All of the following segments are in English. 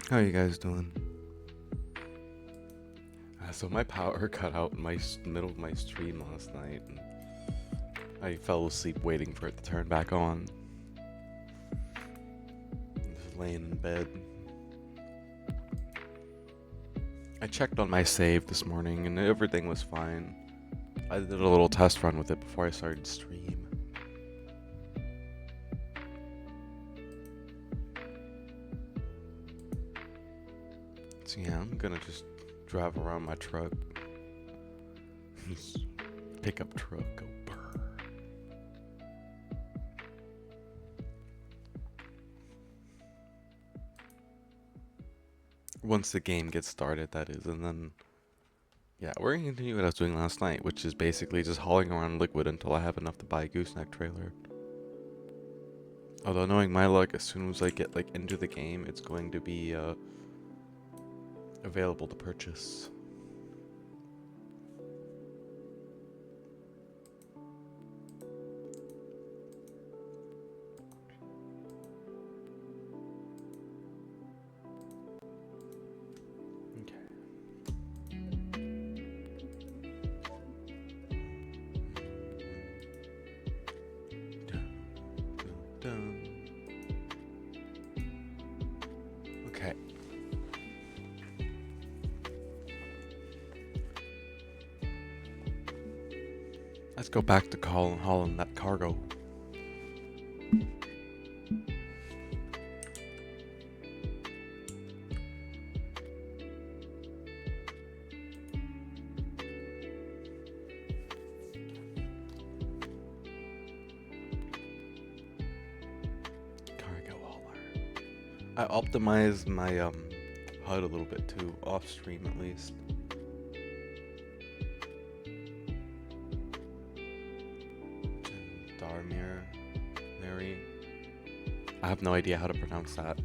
How you guys doing? So my power cut out in my middle of my stream last night, and I fell asleep waiting for it to turn back on. Just laying in bed. I checked on my save this morning, and everything was fine. I did a little test run with it before I started stream. So yeah, I'm gonna just drive around my truck. Pickup truck, go brr. Once the game gets started, that is, and then yeah, we're gonna continue what I was doing last night, which is basically just hauling around liquid until I have enough to buy a gooseneck trailer. Although knowing my luck, as soon as I get like into the game, it's going to be available to purchase. Okay. Dun, dun, dun. Okay. Let's go back to hauling that cargo. Cargo hauler. I optimized my HUD a little bit too, off stream at least. Darmir, Mary. I have no idea how to pronounce that.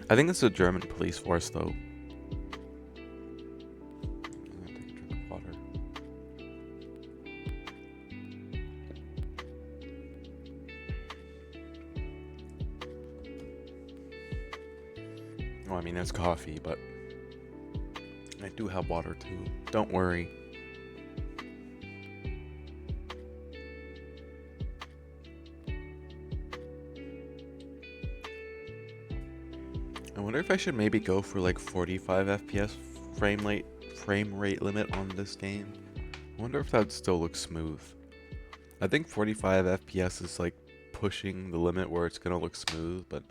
I think it's a German police force, though. I'm gonna take a drink of water. Well, I mean, there's coffee, but I do have water too. Don't worry. I wonder if I should maybe go for like 45 FPS frame rate limit on this game. I wonder if that would still look smooth. I think 45 FPS is like pushing the limit where it's gonna look smooth, but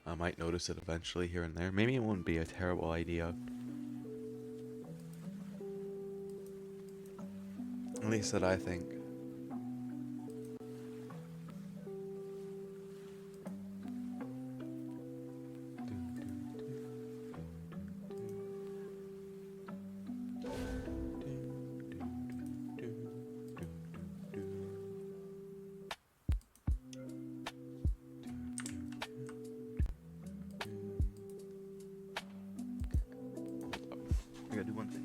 I might notice it eventually here and there. Maybe it wouldn't be a terrible idea. At least that I think. I gotta do one thing.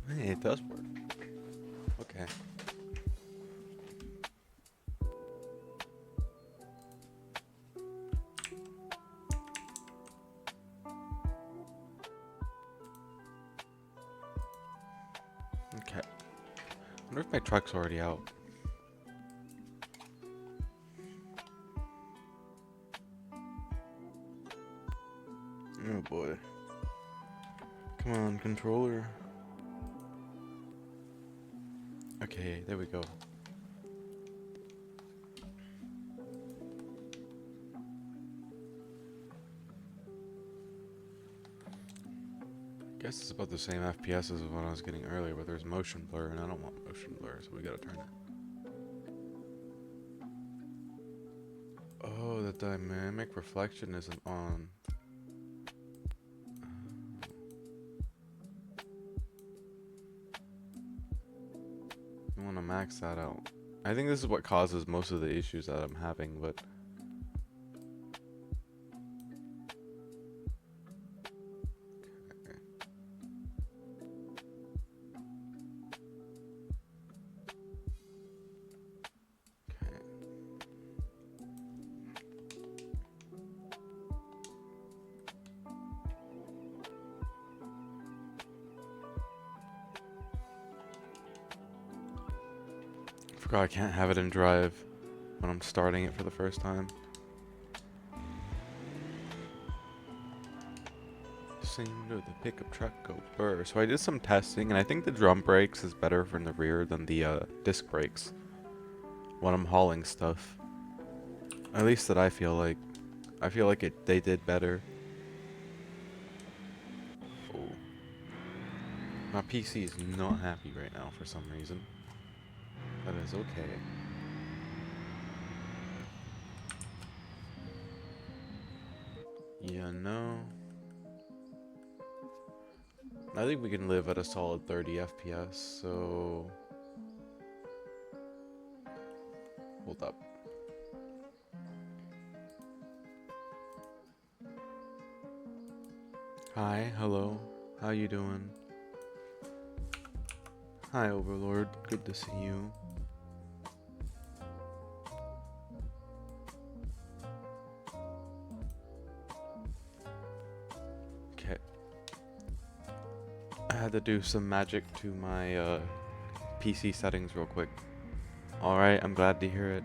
Hey, it does work. Okay. Okay. I wonder if my truck's already out. Oh boy. Come on, controller. Okay, there we go. Guess it's about the same FPS as what I was getting earlier, but there's motion blur, and I don't want motion blur, so we gotta turn it. Oh, the dynamic reflection isn't on. I want to max that out. I think this is what causes most of the issues that I'm having, but God, I can't have it in drive when I'm starting it for the first time. Sing to the pickup truck go burr. So I did some testing, and I think the drum brakes is better from the rear than the disc brakes when I'm hauling stuff. At least that I feel like. I feel like they did better. Oh. My PC is not happy right now for some reason. That is okay. Yeah, no. I think we can live at a solid 30 FPS, so... Hold up. Hi, hello. How you doing? Hi, Overlord. Good to see you. Okay. I had to do some magic to my PC settings real quick. Alright, I'm glad to hear it.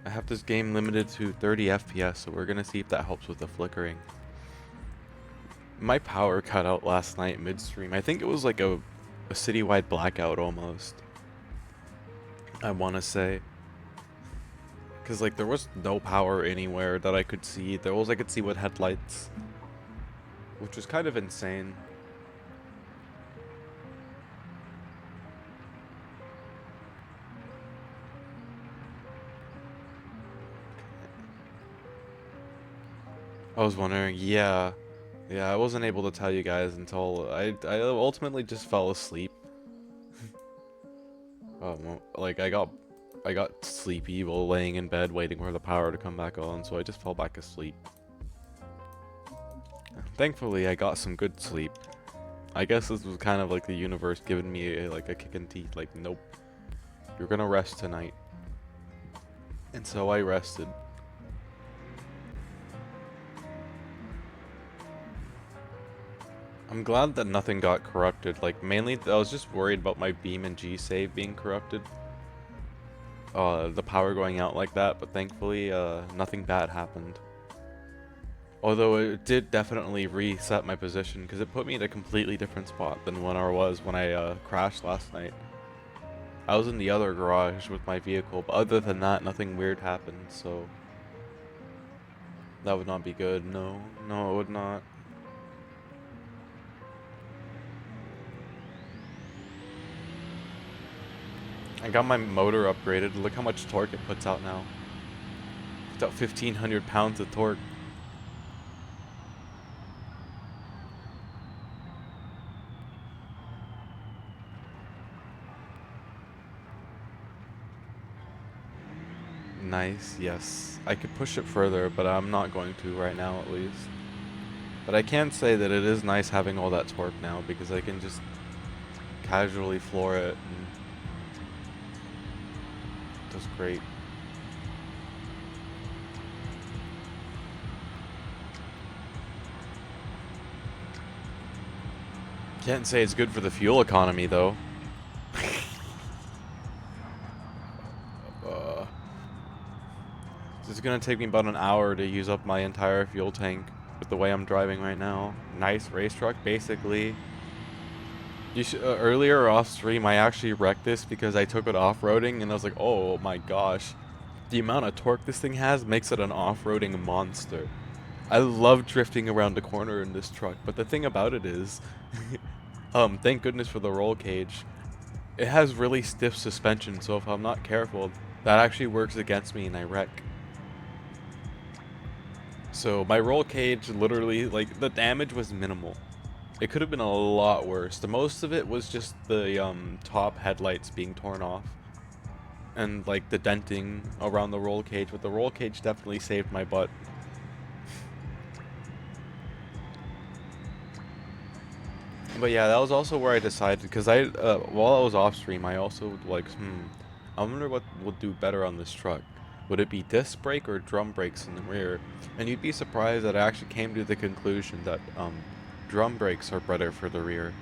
I have this game limited to 30 FPS, so we're gonna see if that helps with the flickering. My power cut out last night midstream. I think it was like a citywide blackout almost. I wanna say. Cause like there was no power anywhere that I could see. There was I could see with headlights. Which was kind of insane. I was wondering, yeah. Yeah, I wasn't able to tell you guys until I ultimately just fell asleep. Like I got sleepy while laying in bed waiting for the power to come back on, so I just fell back asleep. Thankfully, I got some good sleep. I guess this was kind of like the universe giving me like a kick in teeth, like, nope, you're gonna rest tonight. And so I rested. I'm glad that nothing got corrupted. Like, mainly, I was just worried about my beam and G save being corrupted. The power going out like that, but thankfully, nothing bad happened. Although it did definitely reset my position, because it put me in a completely different spot than when I was when I crashed last night. I was in the other garage with my vehicle, but other than that, nothing weird happened, so... That would not be good. No, no, it would not. I got my motor upgraded. Look how much torque it puts out now. It's out 1,500 pounds of torque. Nice, yes. I could push it further, but I'm not going to right now at least. But I can say that it is nice having all that torque now, because I can just casually floor it, and it does great. Can't say it's good for the fuel economy though. It's gonna take me about an hour to use up my entire fuel tank with the way I'm driving right now. Nice race truck, basically. Earlier off stream, I actually wrecked this because I took it off-roading, and I was like, oh my gosh. The amount of torque this thing has makes it an off-roading monster. I love drifting around the corner in this truck, but the thing about it is, thank goodness for the roll cage. It has really stiff suspension, so if I'm not careful, that actually works against me and I wreck. So my roll cage literally, like, the damage was minimal. It could have been a lot worse. The most of it was just the top headlights being torn off. And like the denting around the roll cage, but the roll cage definitely saved my butt. But yeah, that was also where I decided, because while I was off stream, I also like, I wonder what would do better on this truck. Would it be disc brake or drum brakes in the rear? And you'd be surprised that I actually came to the conclusion that drum brakes are better for the rear.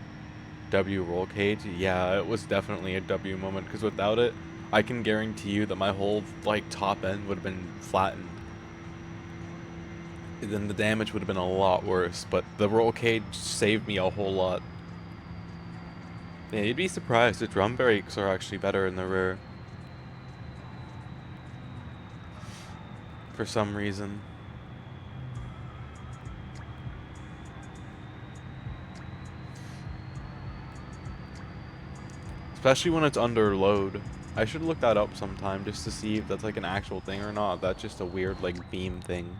W roll cage, yeah, it was definitely a W moment, because without it, I can guarantee you that my whole, like, top end would have been flattened. Then the damage would have been a lot worse, but the roll cage saved me a whole lot. Yeah, you'd be surprised, the drum brakes are actually better in the rear. For some reason. Especially when it's under load. I should look that up sometime just to see if that's like an actual thing or not. That's just a weird like beam thing.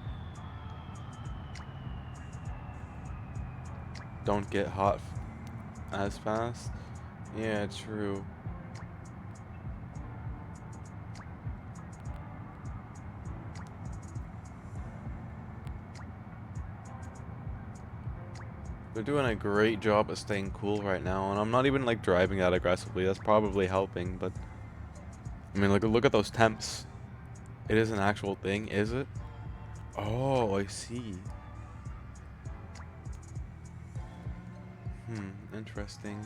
Don't get hot as fast. Yeah, true. They're doing a great job of staying cool right now, and I'm not even like driving that aggressively. That's probably helping, but I mean, look at those temps. It is an actual thing, is it? Oh, I see. Interesting.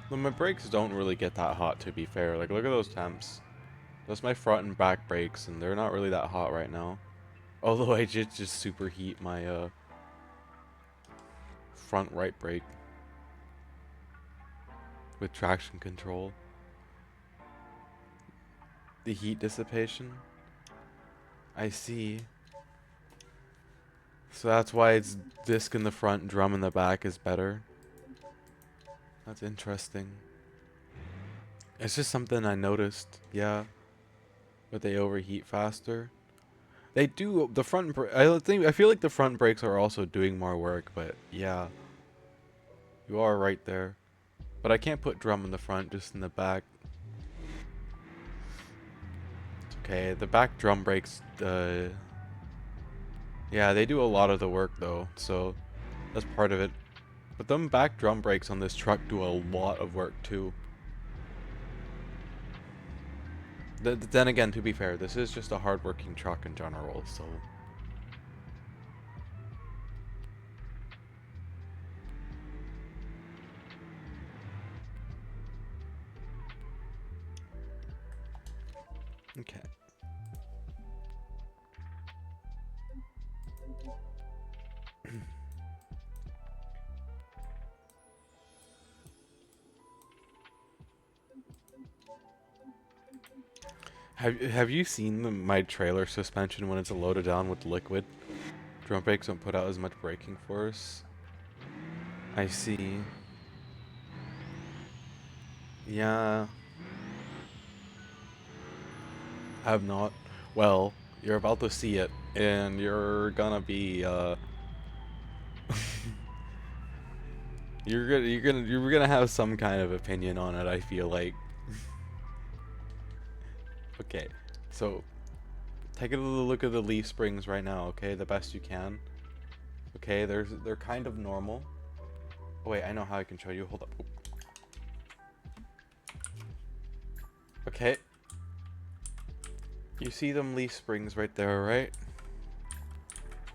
Well, my brakes don't really get that hot, to be fair. Like, look at those temps. That's my front and back brakes, and they're not really that hot right now. Although I did just superheat my front right brake with traction control. The heat dissipation. I see. So that's why it's disc in the front, drum in the back is better. That's interesting. It's just something I noticed. Yeah. But they overheat faster. They do the front. I feel like the front brakes are also doing more work, but yeah, you are right there. But I can't put drum in the front, just in the back. It's okay. The back drum brakes. Yeah, they do a lot of the work though, so that's part of it. But them back drum brakes on this truck do a lot of work too. Then again, to be fair, this is just a hard-working truck in general, so. Okay. Have you seen my trailer suspension when it's loaded down with liquid? Drum brakes don't put out as much braking force. I see. Yeah. Have not. Well, you're about to see it, and you're gonna be you're gonna have some kind of opinion on it, I feel like. Okay, so take a look at the leaf springs right now, okay? The best you can. Okay, they're kind of normal. Oh wait, I know how I can show you. Hold up. Okay. You see them leaf springs right there, right?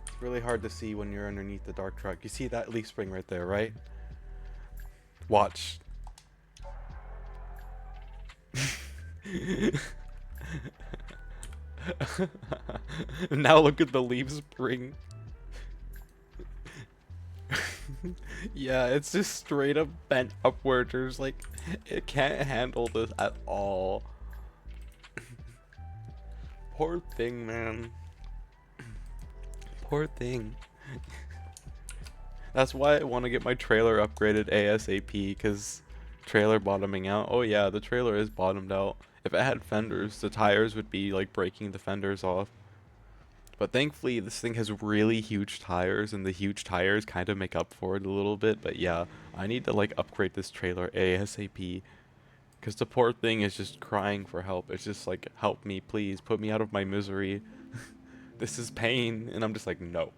It's really hard to see when you're underneath the dark truck. You see that leaf spring right there, right? Watch. Now look at the leaf spring. Yeah, it's just straight up bent upward. There's like, it can't handle this at all. Poor thing, man. Poor thing. That's why I want to get my trailer upgraded ASAP, because trailer bottoming out. Oh yeah, the trailer is bottomed out. If it had fenders, the tires would be like breaking the fenders off. But thankfully, this thing has really huge tires, and the huge tires kind of make up for it a little bit. But yeah, I need to like upgrade this trailer ASAP, because the poor thing is just crying for help. It's just like, help me, please, put me out of my misery. This is pain. And I'm just like, no.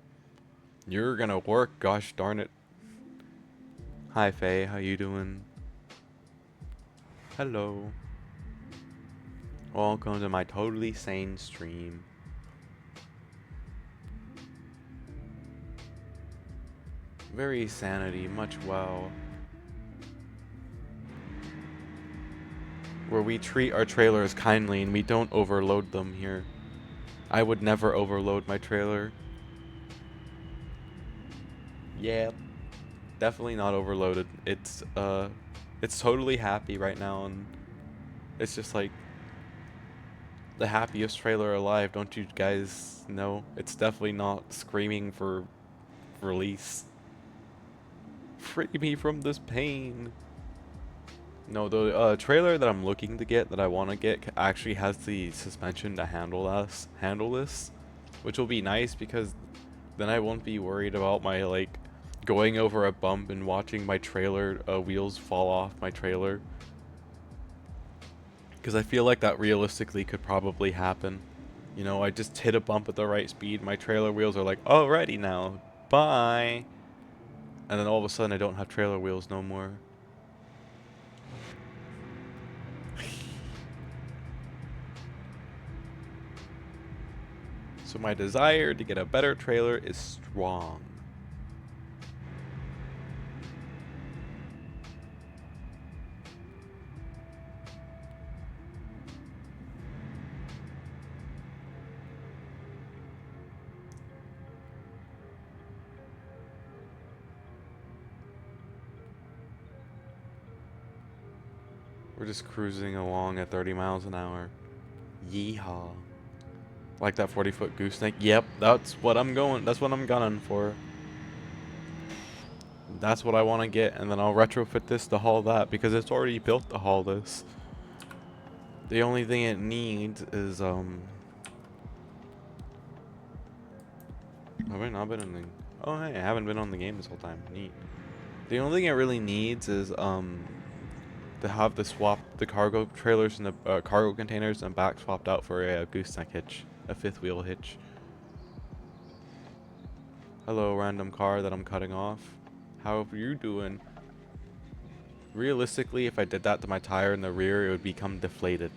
You're gonna work, gosh darn it. Hi Faye, how you doing? Hello. Welcome to my totally sane stream. Very sanity, much well. Where we treat our trailers kindly and we don't overload them here. I would never overload my trailer. Yeah, definitely not overloaded. It's totally happy right now, and it's just like the happiest trailer alive, don't you guys know? It's definitely not screaming for release. Free me from this pain. No, the trailer that I'm looking to get, that I want to get, actually has the suspension to handle this, which will be nice because then I won't be worried about my, like, going over a bump and watching my trailer wheels fall off my trailer. Because I feel like that realistically could probably happen. You know, I just hit a bump at the right speed, my trailer wheels are like, alrighty now, bye. And then all of a sudden I don't have trailer wheels no more. So my desire to get a better trailer is strong. We're just cruising along at 30 miles an hour. Yeehaw. Like that 40-foot gooseneck? Yep, that's what I'm gunning for. That's what I want to get, and then I'll retrofit this to haul that, because it's already built to haul this. The only thing it needs is, have I not been in the... Oh, hey, I haven't been on the game this whole time. Neat. The only thing it really needs is, to have the cargo trailers and the cargo containers and back swapped out for a gooseneck hitch, a fifth wheel hitch. Hello, random car that I'm cutting off. How are you doing? Realistically, if I did that to my tire in the rear, it would become deflated.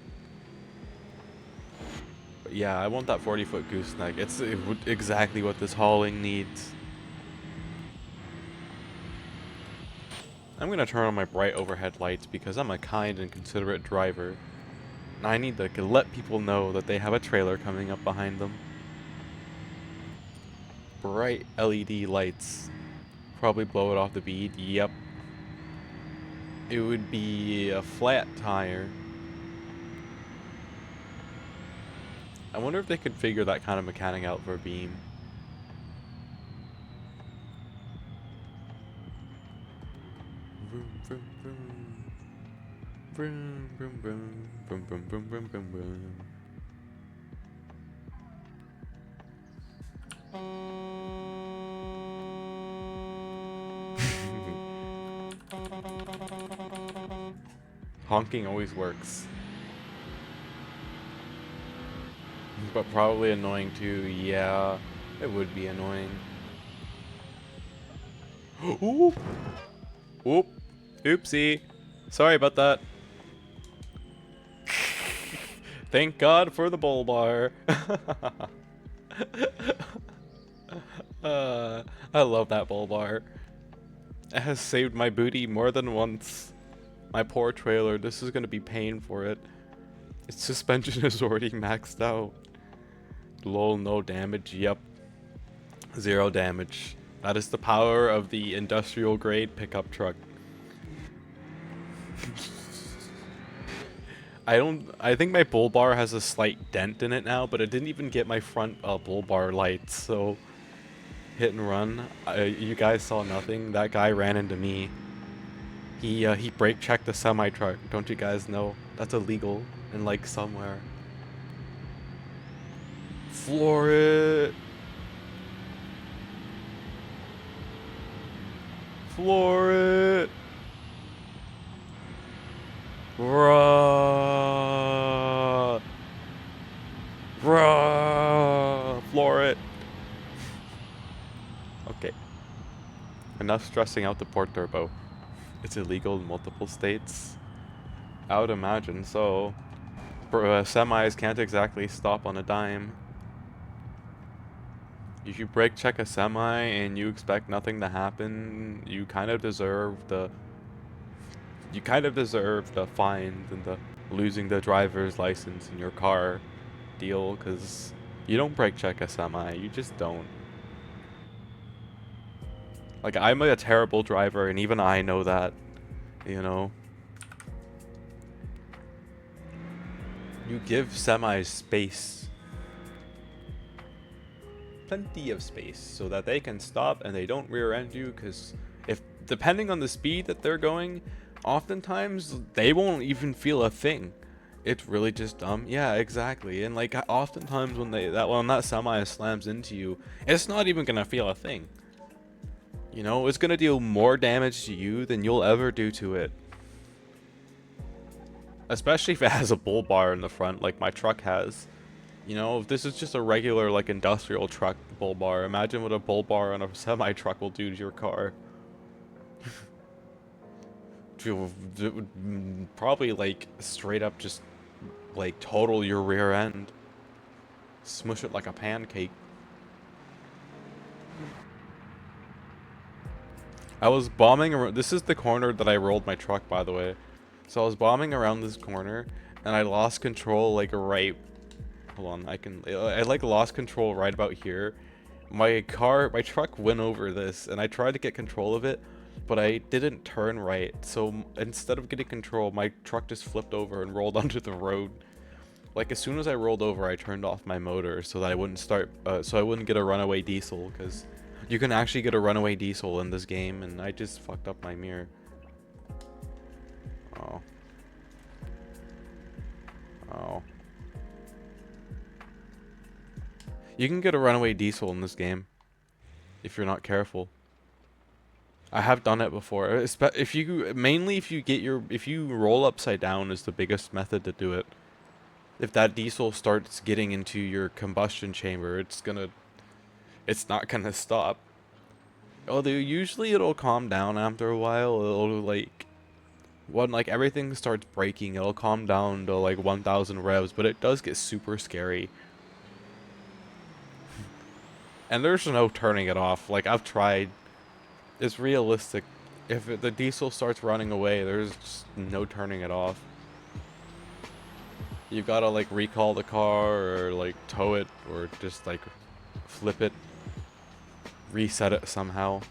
But yeah, I want that 40-foot gooseneck. It's exactly what this hauling needs. I'm gonna turn on my bright overhead lights because I'm a kind and considerate driver. And I need to let people know that they have a trailer coming up behind them. Bright LED lights. Probably blow it off the bead. Yep. It would be a flat tire. I wonder if they could figure that kind of mechanic out for a beam. Vroom, vroom, vroom. Vroom, vroom, vroom. Vroom, vroom, vroom, vroom, vroom, vroom. Honking always works. But probably annoying too. Yeah, it would be annoying. Ooh. Oop. Oopsie. Sorry about that. Thank God for the bull bar. I love that bull bar. It has saved my booty more than once. My poor trailer, this is gonna be paying for it. Its suspension is already maxed out. Lol, no damage. Yep. 0 damage. That is the power of the industrial grade pickup truck. I think my bull bar has a slight dent in it now, but it didn't even get my front bull bar lights, so hit and run. You guys saw nothing. That guy ran into me. He brake checked the semi truck. Don't you guys know? That's illegal in like somewhere. Floor it. Floor it. Bruh. Bruh. Floor enough stressing out the port turbo. It's illegal in multiple states. I would imagine so. Semis can't exactly stop on a dime. If you brake check a semi and you expect nothing to happen, you kind of deserve the fine and the losing the driver's license in your car deal, because you don't brake check a semi. You just don't. Like, I'm a terrible driver, and even I know that, you know. You give semis space. Plenty of space, so that they can stop and they don't rear end you, because if, depending on the speed that they're going, oftentimes they won't even feel a thing. It's really just dumb. Yeah, exactly. And like, oftentimes when that semi slams into you, it's not even gonna feel a thing. You know, it's gonna deal more damage to you than you'll ever do to it. Especially if it has a bull bar in the front, like my truck has. You know, if this is just a regular, like, industrial truck bull bar, imagine what a bull bar on a semi truck will do to your car. It would probably, like, straight up just, like, total your rear end. Smush it like a pancake. I was bombing around. This is the corner that I rolled my truck, by the way. So I was bombing around this corner, and I lost control, like, right. Hold on, I like lost control right about here. My truck went over this, and I tried to get control of it, but I didn't turn right. So instead of getting control, my truck just flipped over and rolled onto the road. Like, as soon as I rolled over, I turned off my motor so that I wouldn't so I wouldn't get a runaway diesel, because you can actually get a runaway diesel in this game, and I just fucked up my mirror. Oh. Oh. You can get a runaway diesel in this game if you're not careful. I have done it before. If you roll upside down is the biggest method to do it. If that diesel starts getting into your combustion chamber, it's not gonna stop. Although usually it'll calm down after a while. It'll when everything starts breaking, it'll calm down to like 1,000 revs, but it does get super scary. And there's no turning it off. Like, I've tried. It's realistic. If the diesel starts running away, there's just no turning it off. You gotta like recall the car, or like tow it, or just like flip it, reset it somehow.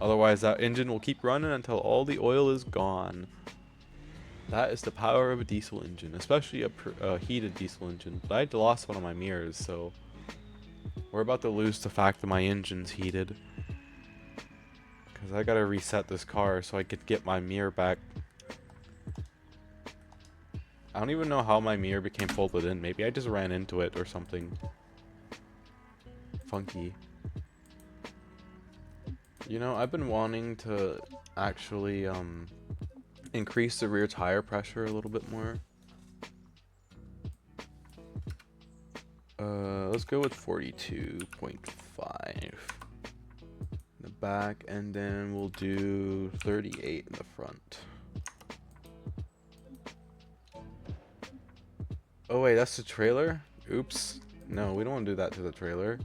Otherwise that engine will keep running until all the oil is gone. That is the power of a diesel engine, especially a heated diesel engine. But I lost one of my mirrors, so we're about to lose the fact that my engine's heated. Because I gotta reset this car so I could get my mirror back. I don't even know how my mirror became folded in. Maybe I just ran into it or something funky. You know, I've been wanting to actually increase the rear tire pressure a little bit more. Let's go with 42.5 in the back, and then we'll do 38 in the front. Oh wait, that's the trailer? Oops. No, we don't want to do that to the trailer.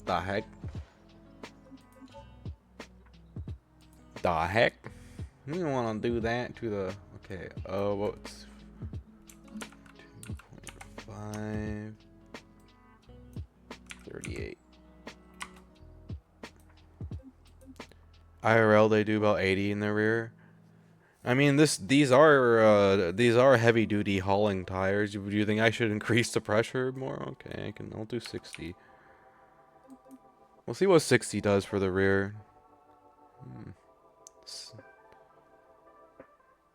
The heck? The heck? We don't want to do that to the... Okay, what's... 2.5... 38. IRL, they do about 80 in the rear. I mean, these are heavy duty hauling tires. Do you think I should increase the pressure more? Okay, I'll do 60. We'll see what 60 does for the rear.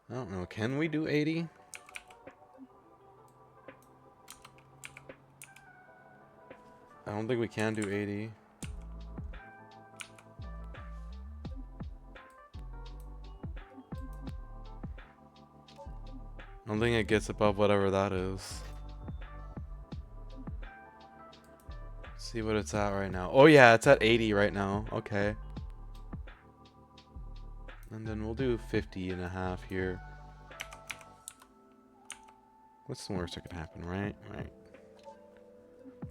I don't know. Can we do 80? I don't think we can do 80. I don't think it gets above whatever that is. See what it's at right now. Oh yeah, it's at 80 right now. Okay. And then we'll do 50.5 here. What's the worst that could happen, right? Right.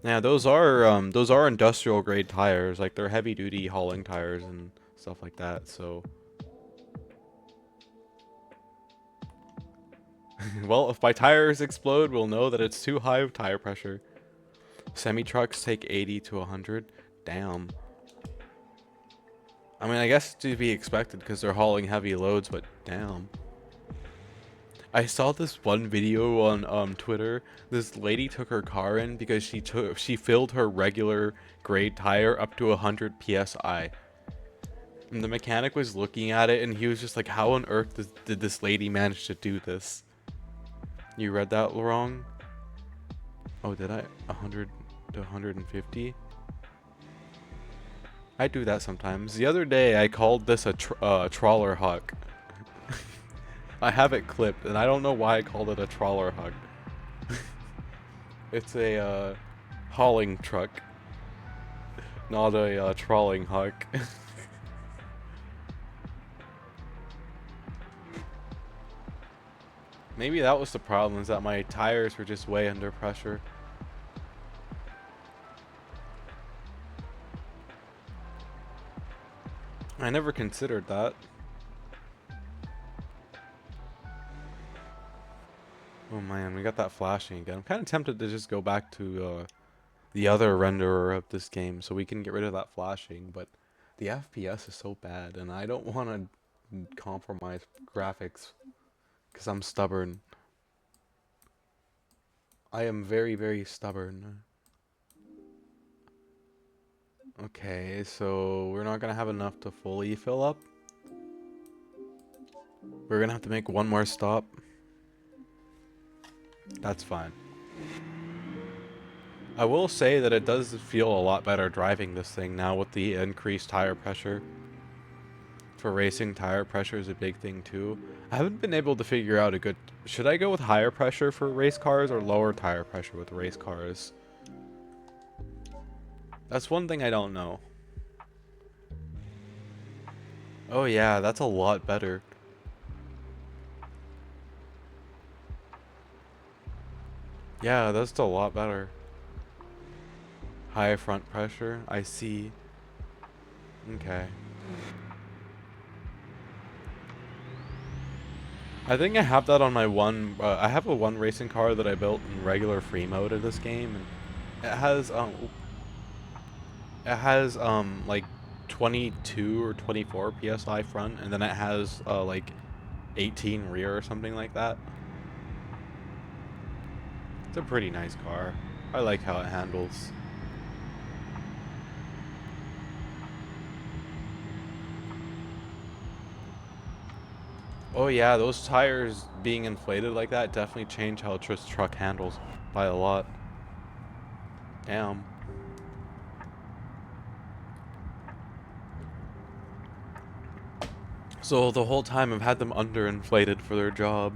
Yeah, those are industrial grade tires, like they're heavy duty hauling tires and stuff like that, so well, if my tires explode, we'll know that it's too high of tire pressure. Semi trucks take 80 to 100. Damn. I mean, I guess to be expected because they're hauling heavy loads, but damn. I saw this one video on Twitter. This lady took her car in because she filled her regular grade tire up to 100 psi. And the mechanic was looking at it and he was just like, how on earth did this lady manage to do this? You read that wrong? Oh, did I? 100 to 150? I do that sometimes. The other day I called this a trawler hawk. I have it clipped, and I don't know why I called it a trawler hawk. It's a hauling truck, not a trawling hawk. Maybe that was the problem, is that my tires were just way under pressure. I never considered that. Oh man, we got that flashing again. I'm kind of tempted to just go back to the other renderer of this game so we can get rid of that flashing, but the FPS is so bad and I don't want to compromise graphics because I'm stubborn. I am very, very stubborn. Okay, so we're not gonna have enough to fully fill up. We're gonna have to make one more stop. That's fine. I will say that it does feel a lot better driving this thing now with the increased tire pressure. For racing, tire pressure is a big thing too. I haven't been able to figure out a good... Should I go with higher pressure for race cars or lower tire pressure with race cars? That's one thing I don't know. Oh yeah, that's a lot better. Yeah, that's a lot better. High front pressure, I see. Okay. I think I have that on my one, I have a one racing car that I built in regular free mode of this game, and it has like 22 or 24 psi front, and then it has like 18 rear or something like that. It's a pretty nice car. I like how it handles. Oh yeah, those tires being inflated like that definitely change how this truck handles by a lot. Damn. So the whole time I've had them underinflated for their job.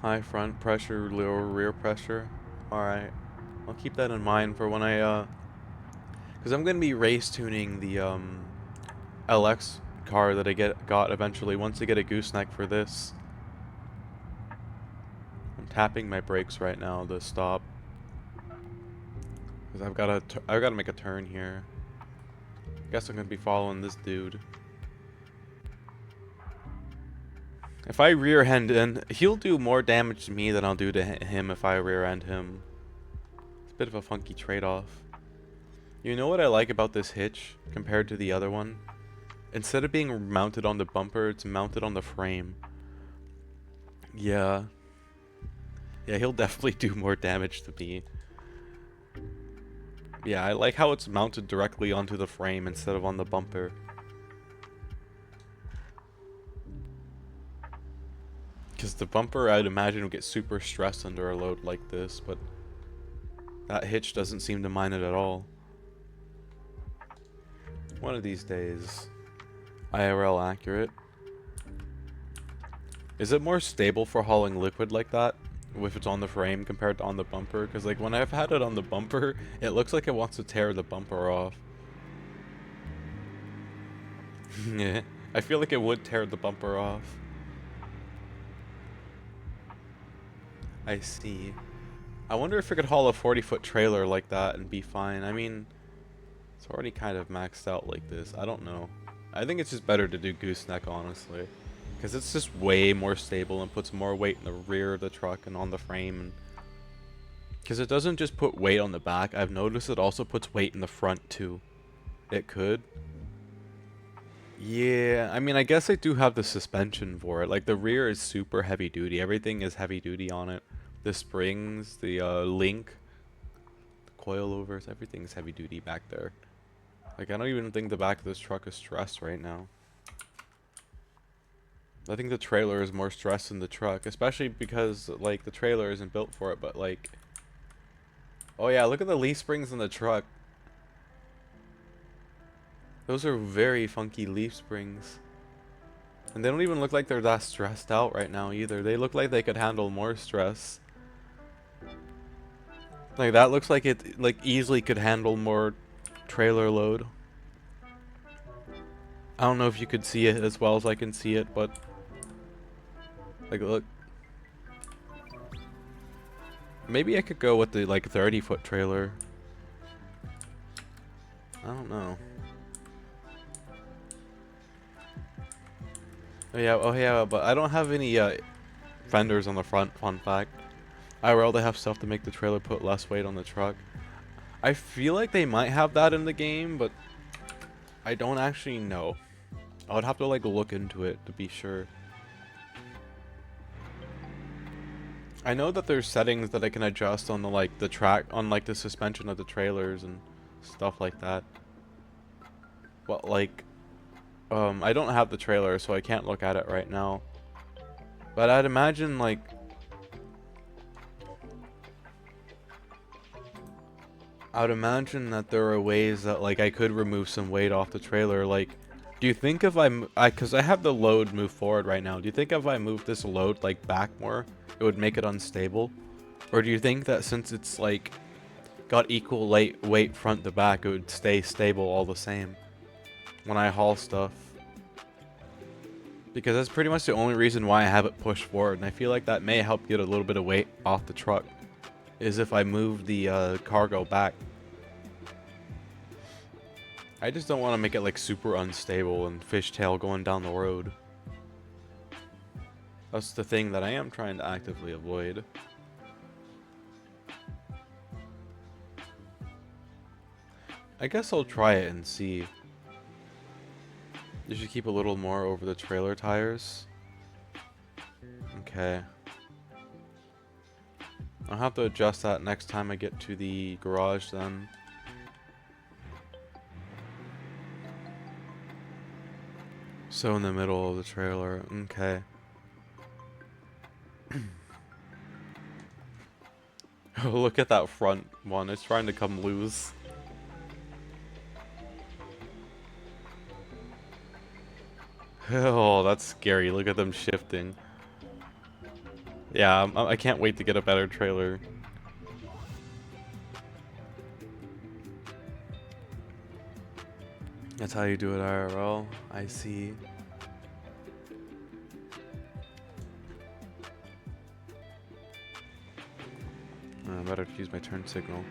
High front pressure, lower rear pressure. Alright. I'll keep that in mind for when I, because I'm going to be race tuning the, LX car that I got eventually once I get a gooseneck for this. I'm tapping my brakes right now to stop. Because I've got to make a turn here. Guess I'm going to be following this dude. If I rear end in, he'll do more damage to me than I'll do to him if I rear end him. It's a bit of a funky trade-off. You know what I like about this hitch compared to the other one? Instead of being mounted on the bumper, it's mounted on the frame. Yeah. Yeah, he'll definitely do more damage to me. Yeah, I like how it's mounted directly onto the frame instead of on the bumper. Because the bumper, I'd imagine, would get super stressed under a load like this, but that hitch doesn't seem to mind it at all. One of these days. IRL accurate. Is it more stable for hauling liquid like that? If it's on the frame compared to on the bumper? Because like when I've had it on the bumper, it looks like it wants to tear the bumper off. I feel like it would tear the bumper off. I see. I wonder if it could haul a 40-foot trailer like that and be fine. I mean, it's already kind of maxed out like this. I don't know. I think it's just better to do gooseneck, honestly. Because it's just way more stable and puts more weight in the rear of the truck and on the frame. Because it doesn't just put weight on the back. I've noticed it also puts weight in the front, too. It could. Yeah, I mean, I guess I do have the suspension for it. Like, the rear is super heavy duty. Everything is heavy duty on it. The springs, the link, the coilovers, everything's heavy duty back there. Like, I don't even think the back of this truck is stressed right now. I think the trailer is more stressed than the truck, especially because, like, the trailer isn't built for it, but, like... Oh yeah, look at the leaf springs in the truck. Those are very funky leaf springs. And they don't even look like they're that stressed out right now either. They look like they could handle more stress. Like, that looks like it, like, easily could handle more trailer load. I don't know if you could see it as well as I can see it, but... Like, look. Maybe I could go with the, like, 30-foot trailer. I don't know. Oh yeah, but I don't have any, fenders on the front, fun fact. I rather have stuff to make the trailer put less weight on the truck. I feel like they might have that in the game, but I don't actually know. I would have to, like, look into it to be sure. I know that there's settings that I can adjust on the, like, the track, on, like, the suspension of the trailers and stuff like that. But, like, I don't have the trailer, so I can't look at it right now. But I'd imagine, like... I'd imagine that there are ways that, like, I could remove some weight off the trailer. Like, do you think if because I have the load move forward right now. Do you think if I move this load, like, back more, it would make it unstable? Or do you think that since it's, like, got equal weight front to back, it would stay stable all the same when I haul stuff? Because that's pretty much the only reason why I have it pushed forward. And I feel like that may help get a little bit of weight off the truck. Is if I move the cargo back. I just don't want to make it like super unstable and fishtail going down the road. That's the thing that I am trying to actively avoid. I guess I'll try it and see. You should keep a little more over the trailer tires. Okay. I'll have to adjust that next time I get to the garage then. So in the middle of the trailer, okay. Look at that front one, it's trying to come loose. Oh, that's scary, look at them shifting. Yeah, I can't wait to get a better trailer. That's how you do it IRL. I see. I better use my turn signal.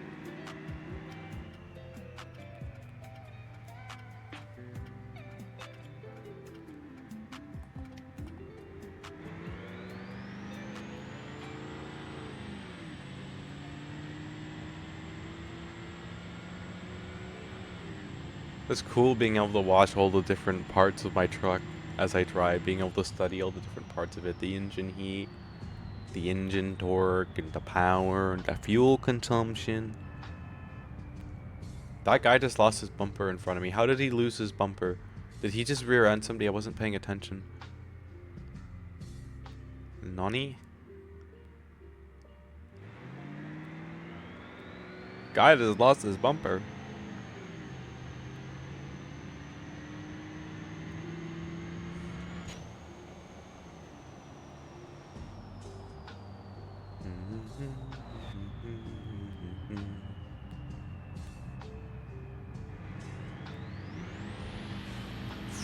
It's cool being able to watch all the different parts of my truck as I drive, being able to study all the different parts of it, the engine heat, the engine torque, and the power, and the fuel consumption. That guy just lost his bumper in front of me. How did he lose his bumper? Did he just rear end somebody? I wasn't paying attention. Nani? Guy just lost his bumper.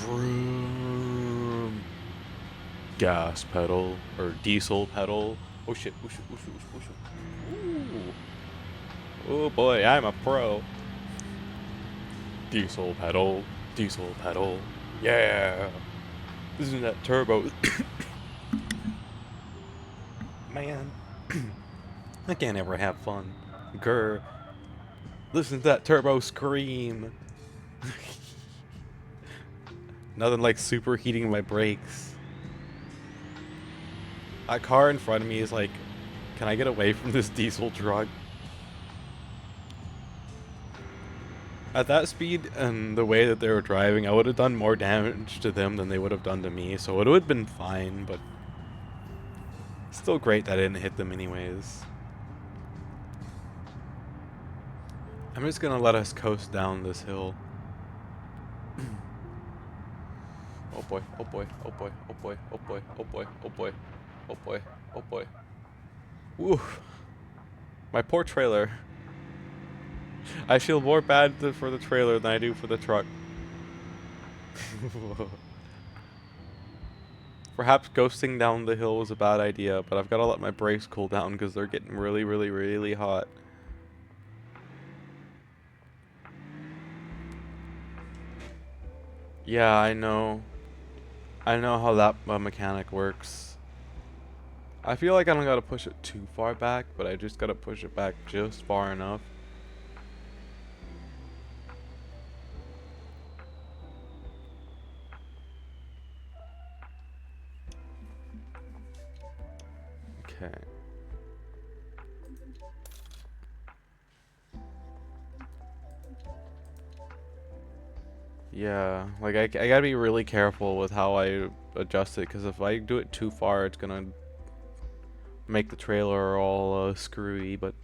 Vroom. gas pedal or diesel pedal. Oh shit! Oh shit! Oh shit! Oh shit! Oh shit! Ooh. Oh boy, I'm a pro. Diesel pedal, diesel pedal. Yeah. Isn't that turbo? Man, I can't ever have fun. Grr. Listen to that turbo scream. Nothing like superheating my brakes. That car in front of me is like, can I get away from this diesel truck? At that speed and the way that they were driving, I would have done more damage to them than they would have done to me, so it would have been fine, but still great that I didn't hit them anyways. I'm just gonna let us coast down this hill. Oh boy, oh boy, oh boy, oh boy, oh boy, oh boy, oh boy, oh boy, oh boy. Woo! My poor trailer. I feel more bad for the trailer than I do for the truck. Perhaps ghosting down the hill was a bad idea, but I've got to let my brakes cool down because they're getting really, really, really hot. Yeah, I know. I know how that mechanic works. I feel like I don't gotta push it too far back, but I just gotta push it back just far enough. Okay. Yeah, like I gotta be really careful with how I adjust it, because if I do it too far, it's gonna make the trailer all screwy, but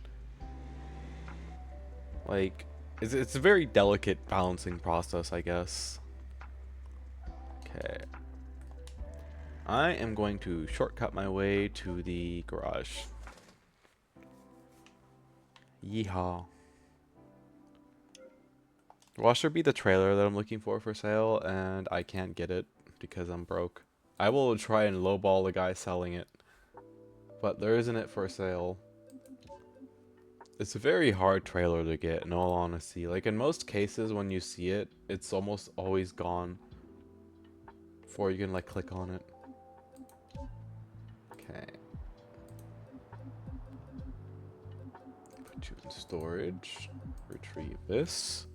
like, it's a very delicate balancing process, I guess. Okay. I am going to shortcut my way to the garage. Yeehaw. Watch there be the trailer that I'm looking for sale, and I can't get it because I'm broke. I will try and lowball the guy selling it, but there isn't it for sale. It's a very hard trailer to get, in all honesty. Like, in most cases, when you see it, it's almost always gone before you can, like, click on it. Okay. Put you in storage. Retrieve this.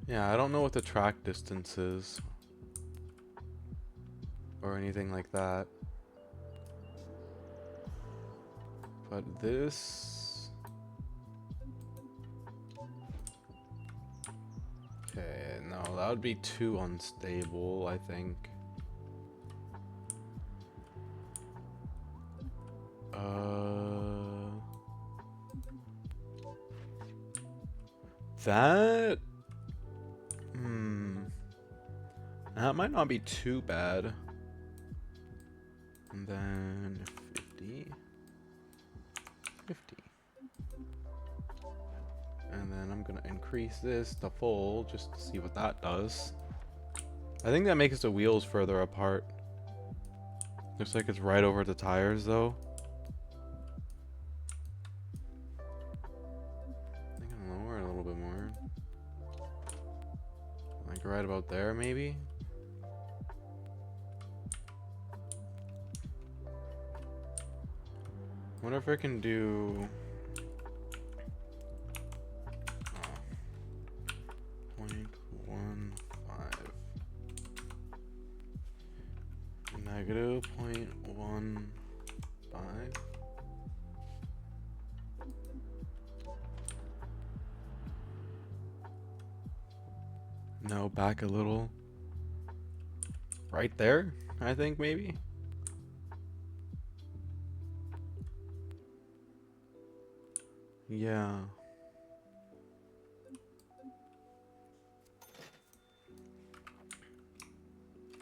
Yeah, I don't know what the track distance is or anything like that. But this... Okay, no, that would be too unstable, I think. That... That might not be too bad. And then 50. 50. And then I'm gonna increase this to full just to see what that does. I think that makes the wheels further apart. Looks like it's right over the tires though. I think I'm lower it a little bit more. Like right about there maybe? Wonder if I can do... 0.15. Negative 0.15. No, back a little. Right there, I think maybe. Yeah.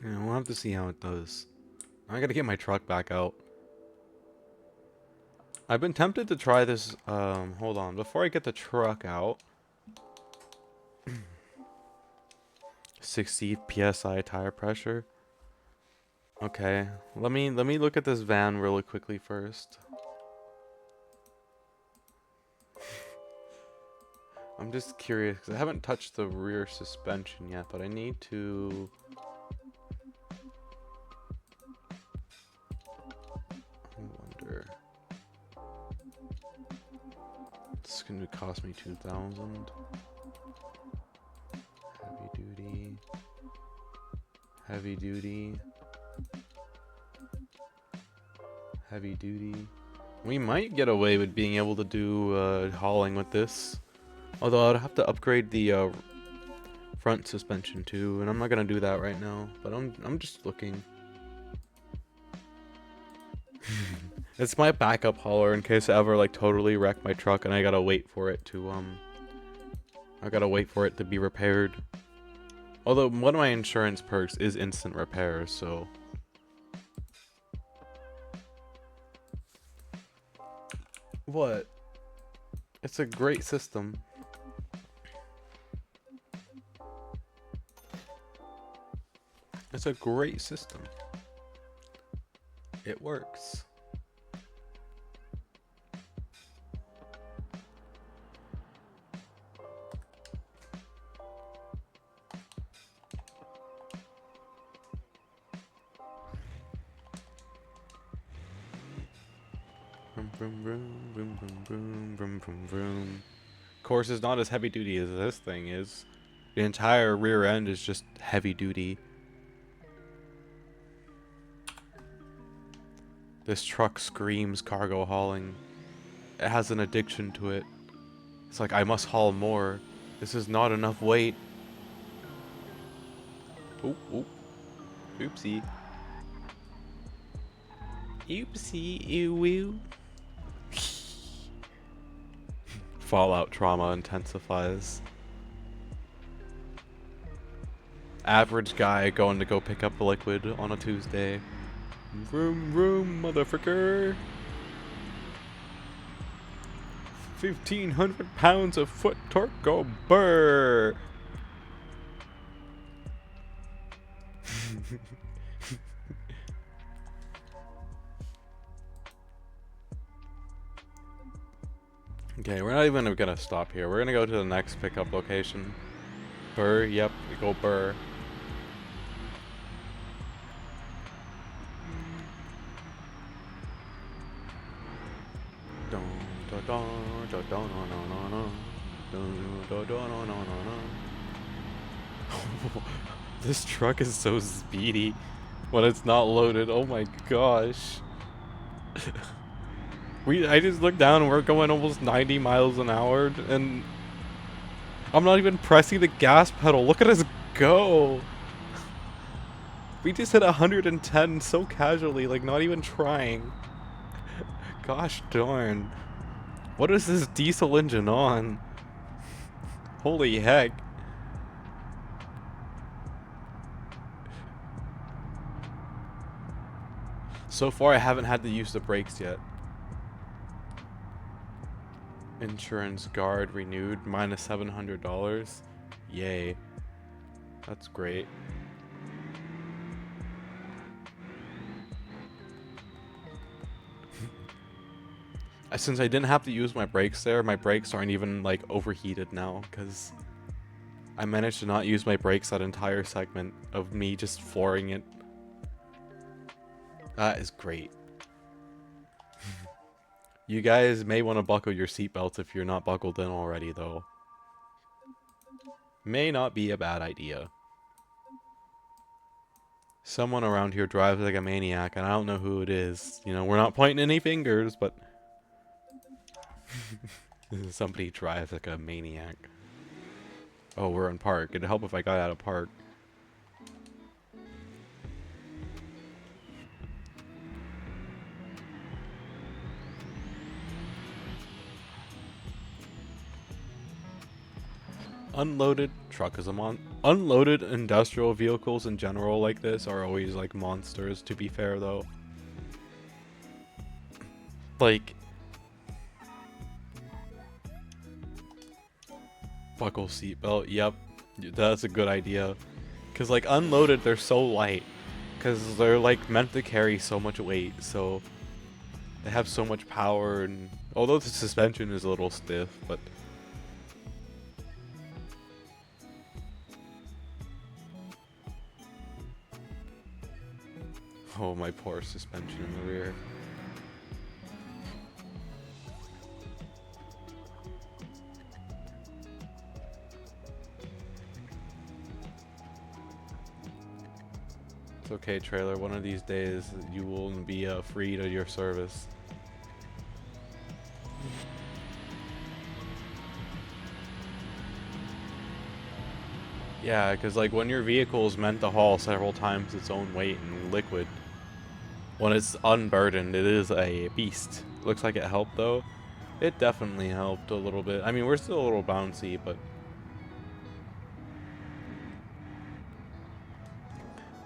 Yeah, we'll have to see how it does. I gotta get my truck back out. I've been tempted to try this. Hold on. Before I get the truck out. 60 psi tire pressure. Okay. Let me look at this van really quickly first. I'm just curious because I haven't touched the rear suspension yet, but I need to. I wonder. It's going to cost me 2,000. Heavy duty. Heavy duty. Heavy duty. We might get away with being able to do hauling with this. Although I'd have to upgrade the front suspension too, and I'm not gonna do that right now. But I'm just looking. It's my backup hauler in case I ever like totally wreck my truck and I gotta wait for it to be repaired. Although one of my insurance perks is instant repair, so. What? It's a great system. It's a great system. It works. Vroom, vroom, vroom, vroom, vroom, vroom, vroom, vroom. Of course, it's not as heavy duty as this thing is. The entire rear end is just heavy duty. This truck screams cargo hauling. It has an addiction to it. It's like, I must haul more. This is not enough weight. Oop, oop. Oopsie. Oopsie, ew. Fallout trauma intensifies. Average guy going to go pick up a liquid on a Tuesday. Vroom, vroom, motherfucker. 1,500 pounds of foot torque, go burr. Okay, we're not even gonna stop here. We're gonna go to the next pickup location. Burr, yep, we go burr. This truck is so speedy when it's not loaded. Oh my gosh. I just looked down and we're going almost 90 miles an hour and I'm not even pressing the gas pedal. Look at us go. We just hit 110 so casually, like not even trying. Gosh darn. What is this diesel engine on? Holy heck. So far I haven't had to use the brakes yet. Insurance guard renewed, minus $700. Yay. That's great. Since I didn't have to use my brakes there, my brakes aren't even like overheated now because I managed to not use my brakes that entire segment of me just flooring it. That is great. You guys may want to buckle your seatbelts if you're not buckled in already, though. May not be a bad idea. Someone around here drives like a maniac, and I don't know who it is. You know, we're not pointing any fingers, but... Somebody drives like a maniac. Oh, we're in park. It'd help if I got out of park. Unloaded truck is a unloaded industrial vehicles in general like this are always like monsters, to be fair though. Like Buckle seatbelt. Yep, that's a good idea. Cause like unloaded, they're so light. Cause they're like meant to carry so much weight, so they have so much power. And although the suspension is a little stiff, but oh, my poor suspension in the rear. It's okay, trailer. One of these days, you will be freed of your service. Yeah, because like when your vehicle is meant to haul several times its own weight in liquid, when it's unburdened, it is a beast. Looks like it helped though. It definitely helped a little bit. I mean, we're still a little bouncy, but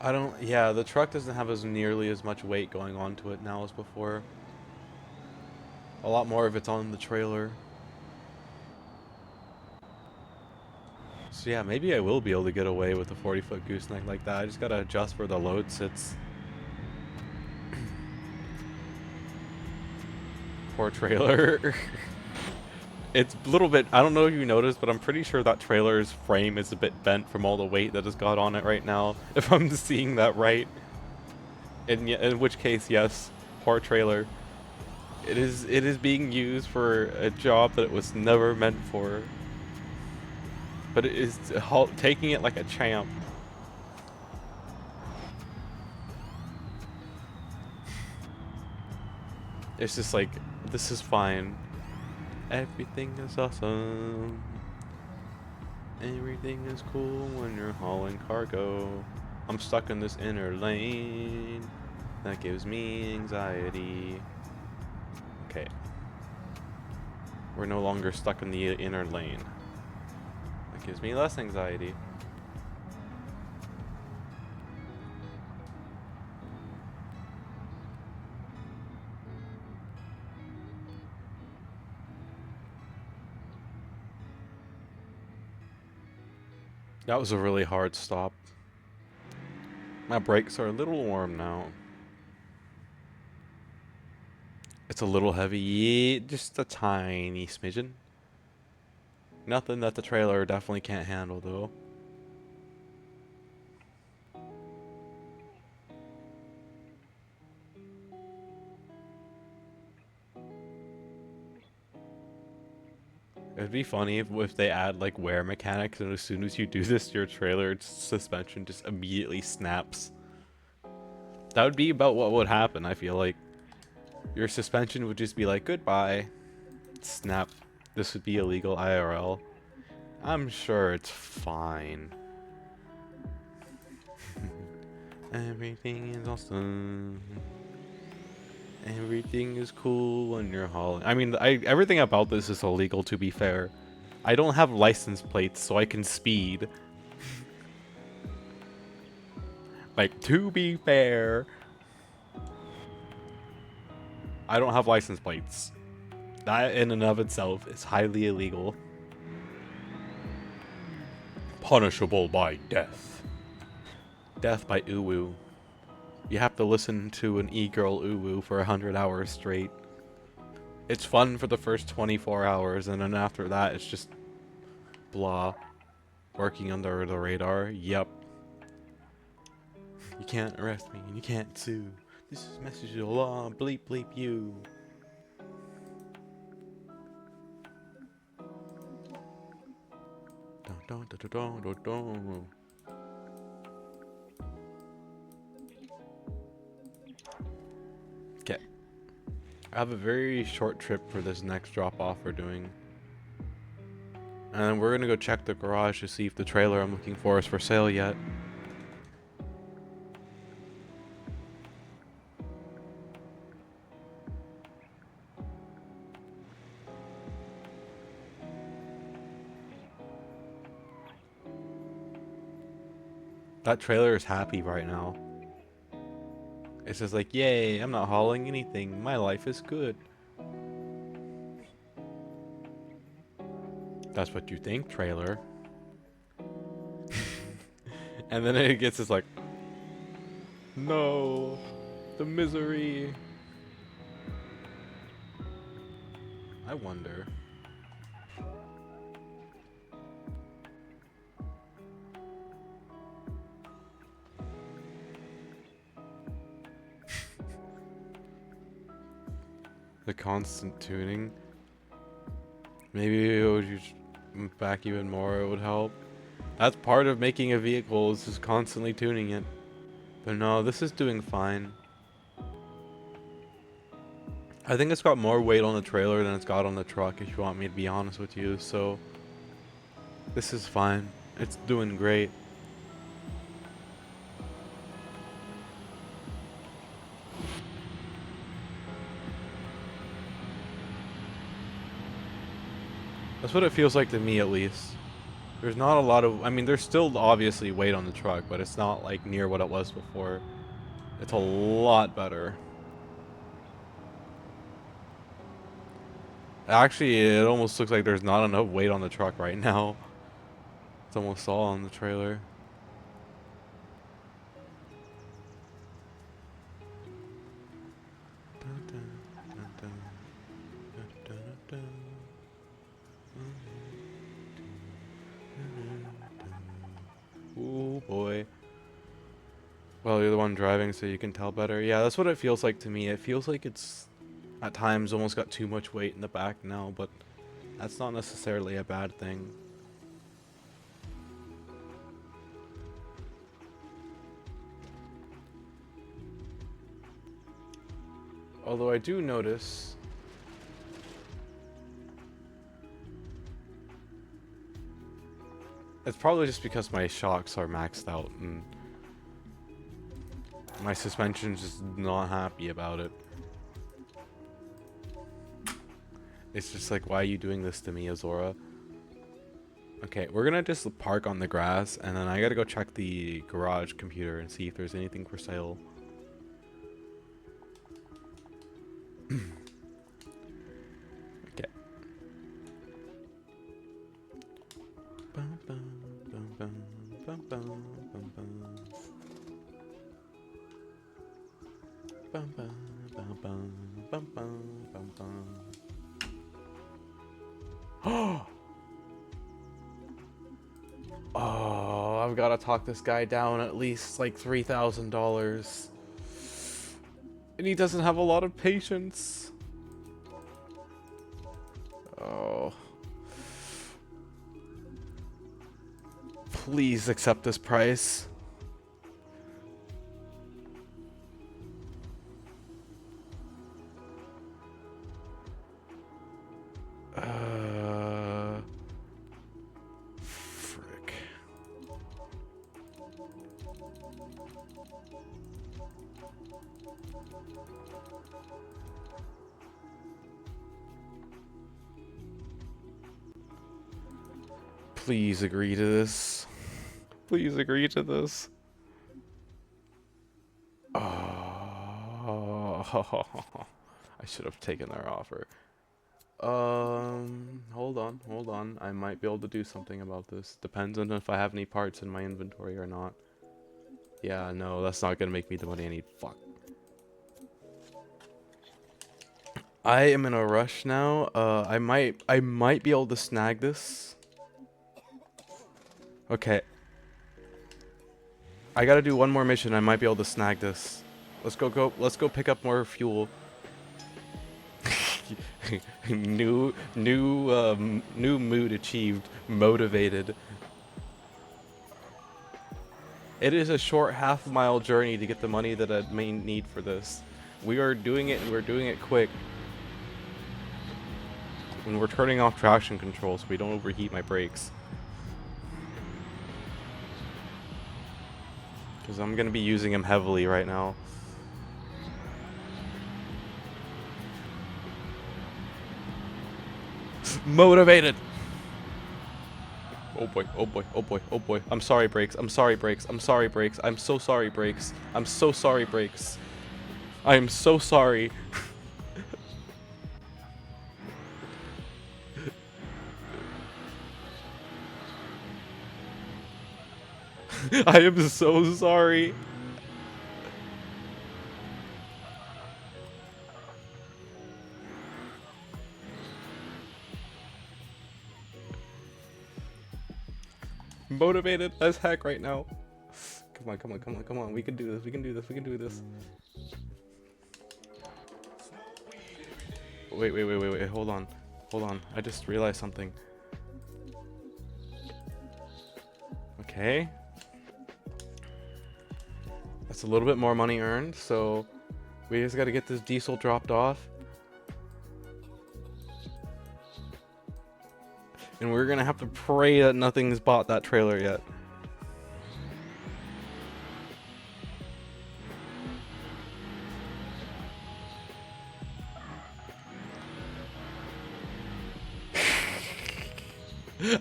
I don't. Yeah, the truck doesn't have as nearly as much weight going onto it now as before. A lot more of it's on the trailer. So yeah, maybe I will be able to get away with a 40-foot gooseneck like that. I just gotta adjust where the load sits. Poor trailer. It's a little bit, I don't know if you noticed, but I'm pretty sure that trailer's frame is a bit bent from all the weight that has got on it right now, if I'm seeing that right. In which case, yes, poor trailer. It is being used for a job that it was never meant for. But it is taking it like a champ. It's just like, this is fine. Everything is awesome. Everything is cool when you're hauling cargo. I'm stuck in this inner lane. That gives me anxiety. Okay. We're no longer stuck in the inner lane. That gives me less anxiety. That was a really hard stop. My brakes are a little warm now. It's a little heavy, just a tiny smidgen. Nothing that the trailer definitely can't handle though. It'd be funny if they add like wear mechanics, and as soon as you do this, your trailer suspension just immediately snaps. That would be about what would happen, I feel like. Your suspension would just be like, goodbye. Snap. This would be illegal IRL. I'm sure it's fine. Everything is awesome. Everything is cool when you're hauling. I mean, everything about this is illegal, to be fair. I don't have license plates, so I can speed. Like, to be fair, I don't have license plates. That in and of itself is highly illegal. Punishable by death. Death by uwu. You have to listen to an e-girl uwu for 100 hours straight. It's fun for the first 24 hours, and then after that, it's just blah. Working under the radar. Yep. You can't arrest me, and you can't sue. This is message to the law. Bleep bleep you. Dun, dun, dun, dun, dun, dun. Okay. I have a very short trip for this next drop-off we're doing. And then we're gonna go check the garage to see if the trailer I'm looking for is for sale yet. That trailer is happy right now. It's just like, yay, I'm not hauling anything. My life is good. That's what you think, trailer. And then it gets this like, no, the misery. I wonder. The constant tuning. Maybe it would use back even more, it would help. That's part of making a vehicle, is just constantly tuning it. But no, this is doing fine. I think it's got more weight on the trailer than it's got on the truck, if you want me to be honest with you, so this is fine. It's doing great. That's what it feels like to me, at least. There's not a lot of... I mean, there's still obviously weight on the truck, but it's not, like, near what it was before. It's a lot better. Actually, it almost looks like there's not enough weight on the truck right now. It's almost all on the trailer. Ooh, boy. Well, you're the one driving, so you can tell better. Yeah, that's what it feels like to me. It feels like it's, at times, almost got too much weight in the back now, but that's not necessarily a bad thing. Although I do notice... It's probably just because my shocks are maxed out and my suspension's just not happy about it. It's just like, why are you doing this to me, Azora? Okay, we're gonna just park on the grass, and then I gotta go check the garage computer and see if there's anything for sale. Okay. Oh, I've got to talk this guy down at least like $3,000. And he doesn't have a lot of patience. Oh. Please accept this price. Frick. Please agree to this. Please agree to this. Oh, I should have taken their offer. Hold on. I might be able to do something about this. Depends on if I have any parts in my inventory or not. Yeah, no, that's not gonna make me the money I need. Fuck. I am in a rush now. I might be able to snag this. Okay. I gotta do one more mission. I might be able to snag this. Let's go pick up more fuel. new mood achieved. Motivated. It is a short half-mile journey to get the money that I may need for this. We are doing it, and we're doing it quick. And we're turning off traction control so we don't overheat my brakes. Because I'm going to be using them heavily right now. Motivated! Oh boy, oh boy, oh boy, oh boy. I'm sorry, brakes. I'm sorry, brakes. I'm sorry, brakes. I'm so sorry, brakes. I'm so sorry, brakes. I am so sorry. I am so sorry. Motivated as heck right now. Come on, come on, come on, come on. We can do this. We can do this. We can do this. Wait, wait, wait, wait, wait. Hold on. Hold on. I just realized something. Okay. That's a little bit more money earned, so we just gotta get this diesel dropped off. And we're gonna have to pray that nothing's bought that trailer yet.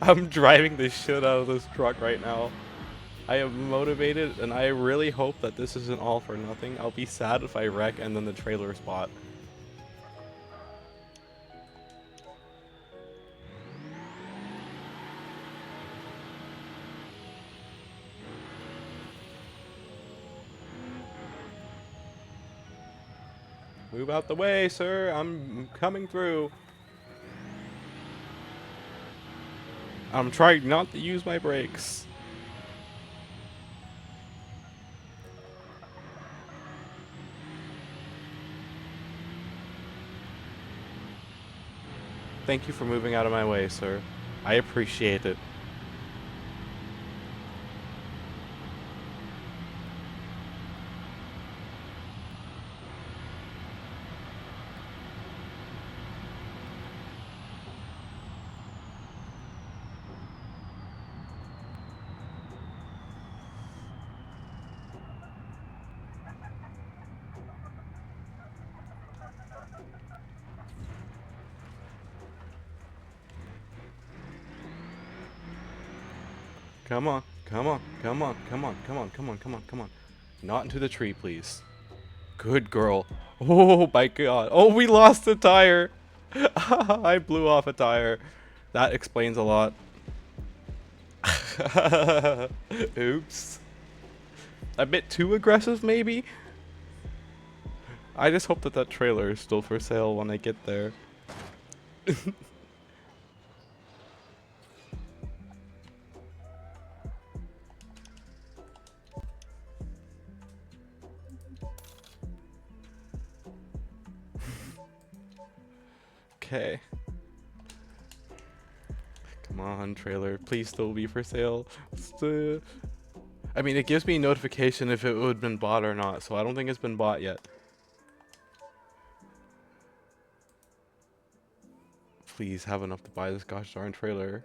I'm driving the shit out of this truck right now. I am motivated, and I really hope that this isn't all for nothing. I'll be sad if I wreck and then the trailer's bought. Move out the way, sir. I'm coming through. I'm trying not to use my brakes. Thank you for moving out of my way, sir. I appreciate it. Come on, come on, come on, come on, come on, come on, come on, come on. Not into the tree, please. Good girl. Oh my god. Oh, we lost a tire. I blew off a tire. That explains a lot. Oops. A bit too aggressive, maybe? I just hope that that trailer is still for sale when I get there. Okay. Come on, trailer. Please still be for sale. I mean, it gives me a notification if it would have been bought or not, so I don't think it's been bought yet. Please have enough to buy this gosh darn trailer.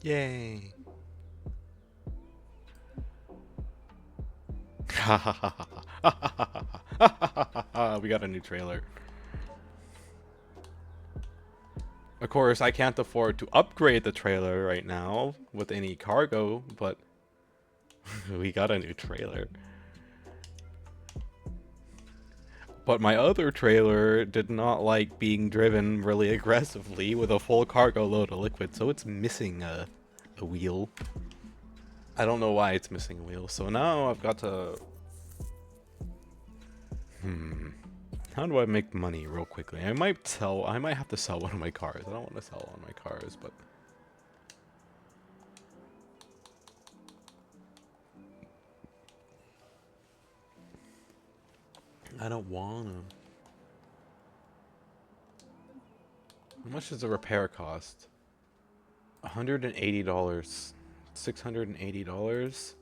Yay. We got a new trailer. Of course, I can't afford to upgrade the trailer right now with any cargo, but we got a new trailer. But my other trailer did not like being driven really aggressively with a full cargo load of liquid, so it's missing a wheel. I don't know why it's missing a wheel, so now I've got to... How do I make money real quickly? I might have to sell one of my cars. I don't want to sell one of my cars, but... I don't wanna. How much does a repair cost? $180. $680?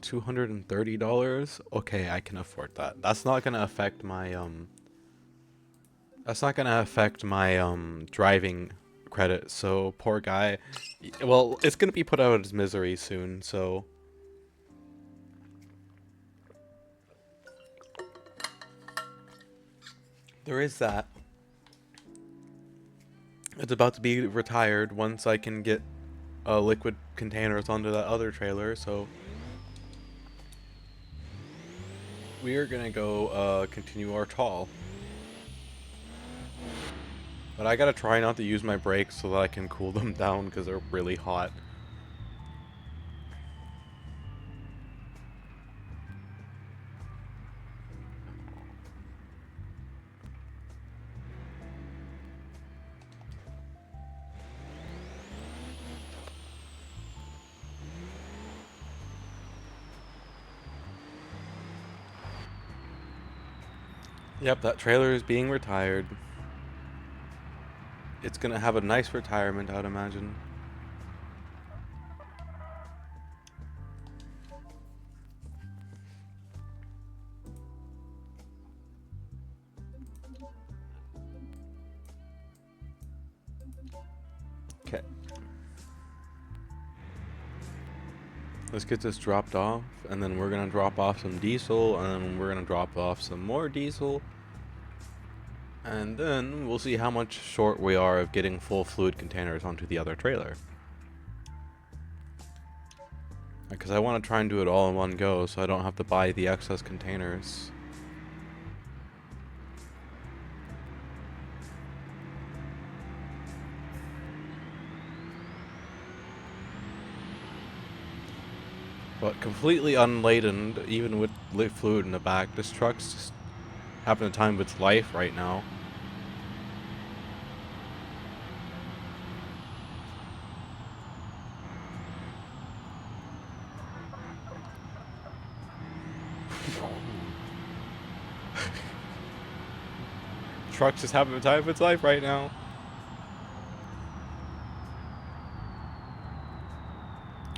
$230? Okay, I can afford that. That's not gonna affect my driving credit, so poor guy. Well, it's gonna be put out of his misery soon, so... There is that. It's about to be retired once I can get liquid containers onto that other trailer, so... we are gonna go continue our tall. But I gotta try not to use my brakes so that I can cool them down because they're really hot. Yep, that trailer is being retired. It's gonna have a nice retirement, I'd imagine. Okay. Let's get this dropped off, and then we're gonna drop off some diesel, and then we're gonna drop off some more diesel. And then we'll see how much short we are of getting full fluid containers onto the other trailer. Because I want to try and do it all in one go so I don't have to buy the excess containers. But completely unladen, even with lit fluid in the back, this truck's just having the time of its life right now. Truck's just having the time of its life right now.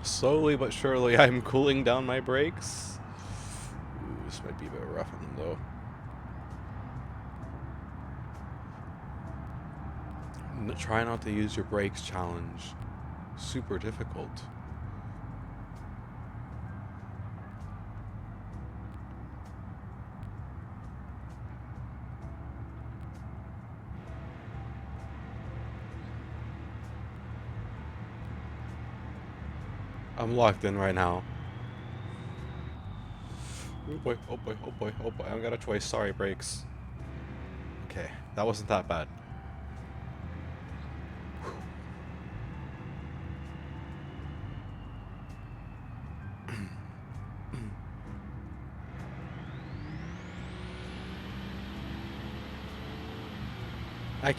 Slowly but surely, I'm cooling down my brakes. Ooh, this might be a bit rough on them, though. Try not to use your brakes challenge. Super difficult. I'm locked in right now. Oh boy, oh boy, oh boy, oh boy. I got a choice. Sorry, brakes. Okay, that wasn't that bad.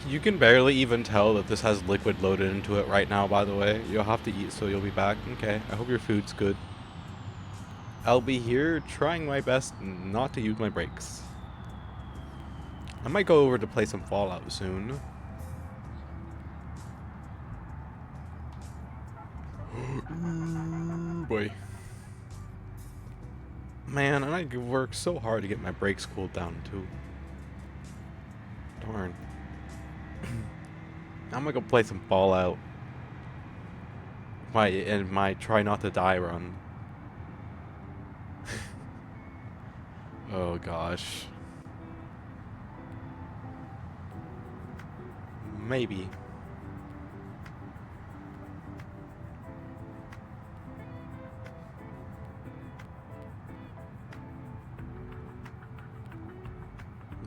You can barely even tell that this has liquid loaded into it right now, by the way. You'll have to eat, so you'll be back. Okay, I hope your food's good. I'll be here trying my best not to use my brakes. I might go over to play some Fallout soon. Boy. Man, and I work so hard to get my brakes cooled down, too. Darn. I'm gonna go play some Fallout. My try not to die run. Oh gosh. Maybe.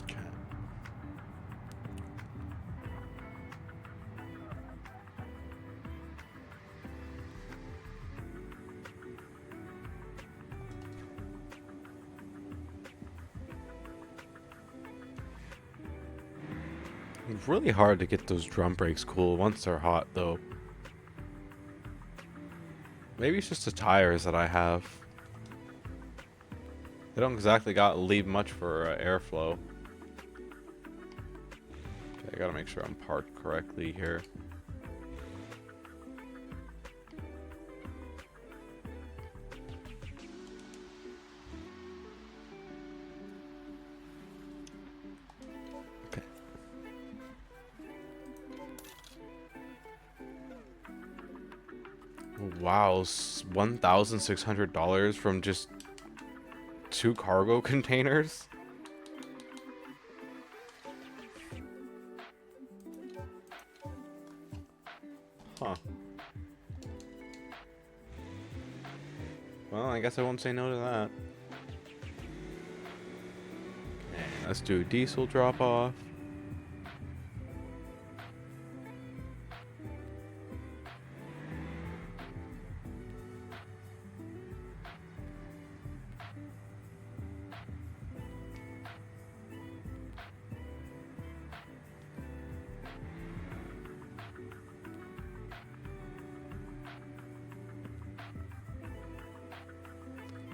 Okay. It's really hard to get those drum brakes cool once they're hot, though. Maybe it's just the tires that I have. They don't exactly leave much for airflow. Okay, I gotta make sure I'm parked correctly here. Okay. Wow, $1,600 from just 2 cargo containers? Huh. Well, I guess I won't say no to that. Let's do diesel drop off.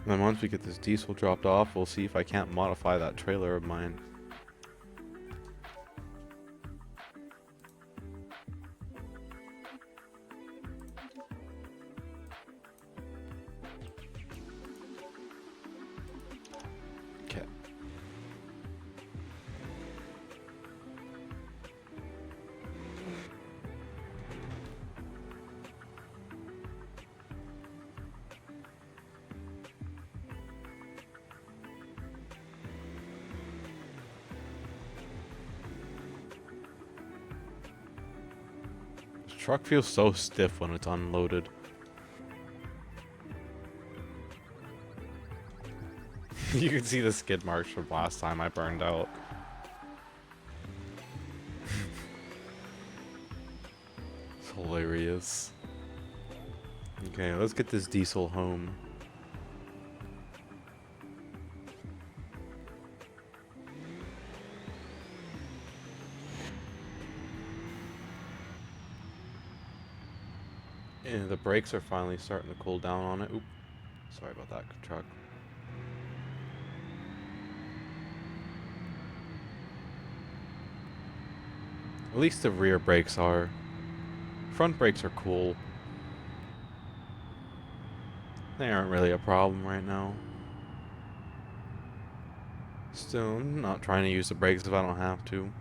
And then once we get this diesel dropped off, we'll see if I can't modify that trailer of mine. Okay. This truck feels so stiff when it's unloaded. You can see the skid marks from last time I burned out. It's hilarious. Okay, let's get this diesel home. And the brakes are finally starting to cool down on it. Oop. Sorry about that truck. At least the rear brakes are. Front brakes are cool. They aren't really a problem right now. Still, I'm not trying to use the brakes if I don't have to.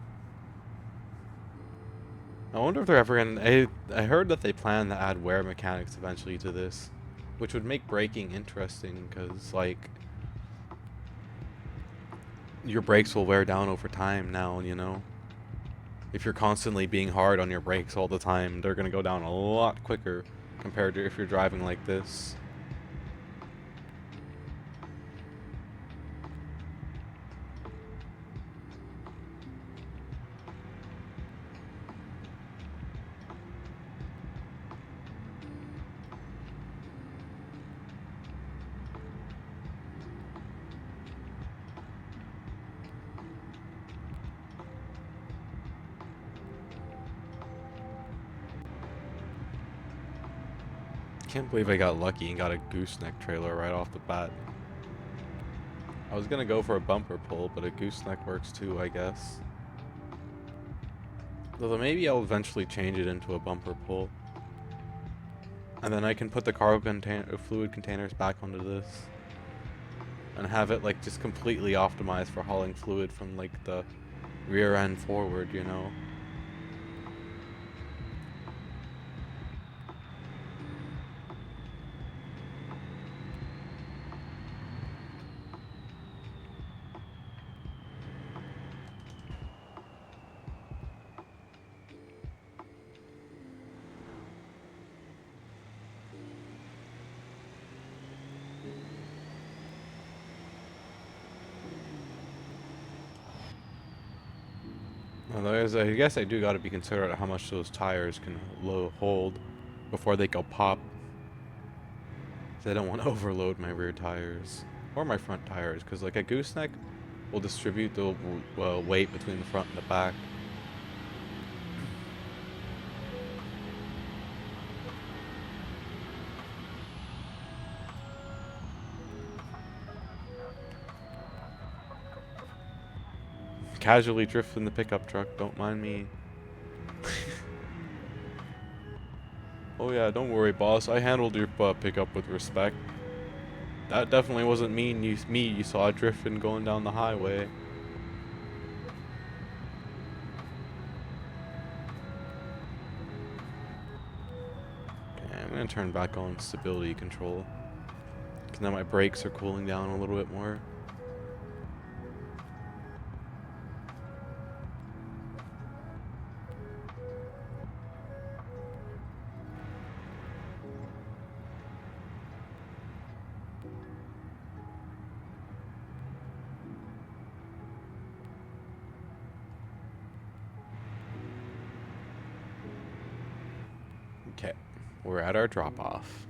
I wonder if they're ever gonna... I heard that they plan to add wear mechanics eventually to this, which would make braking interesting, because, like, your brakes will wear down over time now, you know? If you're constantly being hard on your brakes all the time, they're gonna go down a lot quicker compared to if you're driving like this. Can't believe I got lucky and got a gooseneck trailer right off the bat. I was gonna go for a bumper pull, but a gooseneck works too, I guess. Although maybe I'll eventually change it into a bumper pull. And then I can put the cargo fluid containers back onto this. And have it like just completely optimized for hauling fluid from like the rear end forward, you know? I guess I do gotta be considerate of how much those tires can hold before they go pop. I don't want to overload my rear tires or my front tires, because like a gooseneck will distribute the weight between the front and the back. Casually drifting the pickup truck, don't mind me. Oh yeah, don't worry boss, I handled your pickup with respect. That definitely wasn't me you saw drifting going down the highway. Okay, I'm gonna turn back on stability control, because now my brakes are cooling down a little bit more. Okay, we're at our drop off.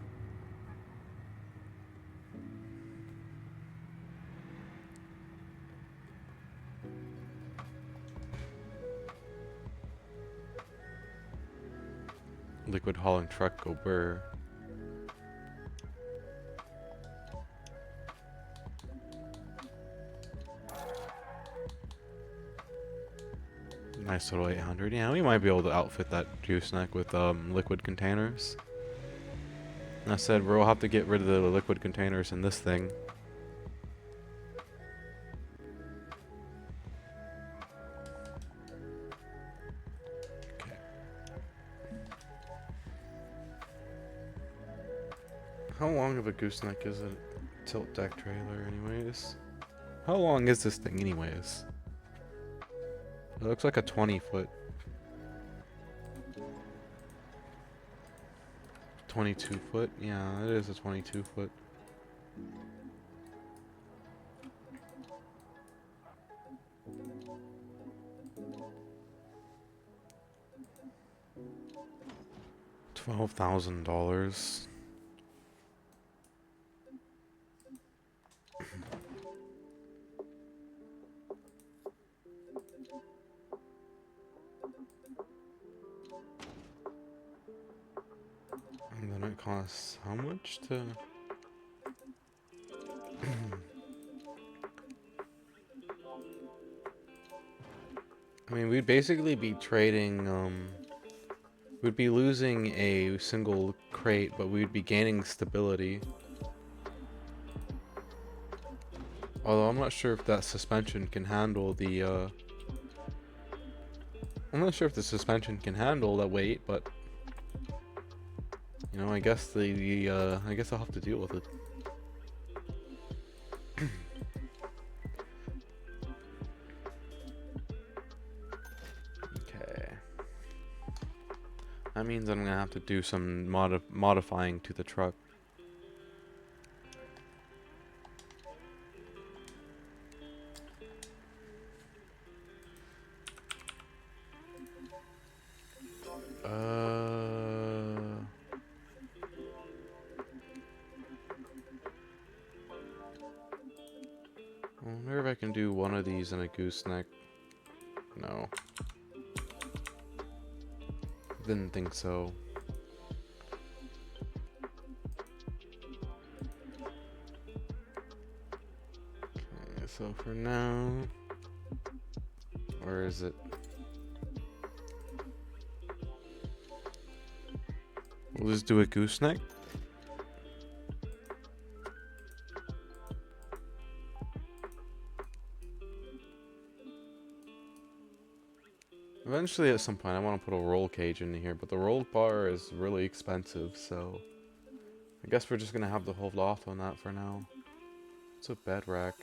Liquid hauling truck go burr. Nice little 800. Yeah, we might be able to outfit that gooseneck with liquid containers. I said we'll have to get rid of the liquid containers in this thing. Okay. How long of a gooseneck is a tilt deck trailer anyways? How long is this thing anyways? It looks like a 20-foot. 22 foot? Yeah, it is a 22 foot. $12,000. And then it costs how much to... I mean, we'd basically be trading, we'd be losing a single crate, but we'd be gaining stability. Although I'm not sure if that suspension can handle the, I'm not sure if the suspension can handle that weight, but... You know, I guess I guess I'll have to deal with it. Okay. That means I'm gonna have to do some modifying to the truck. I wonder if I can do one of these in a gooseneck. No. Didn't think so. Okay, so for now... Where is it? We'll just do a gooseneck. Eventually, at some point, I want to put a roll cage in here, but the roll bar is really expensive, so... I guess we're just gonna have to hold off on that for now. It's a bed rack.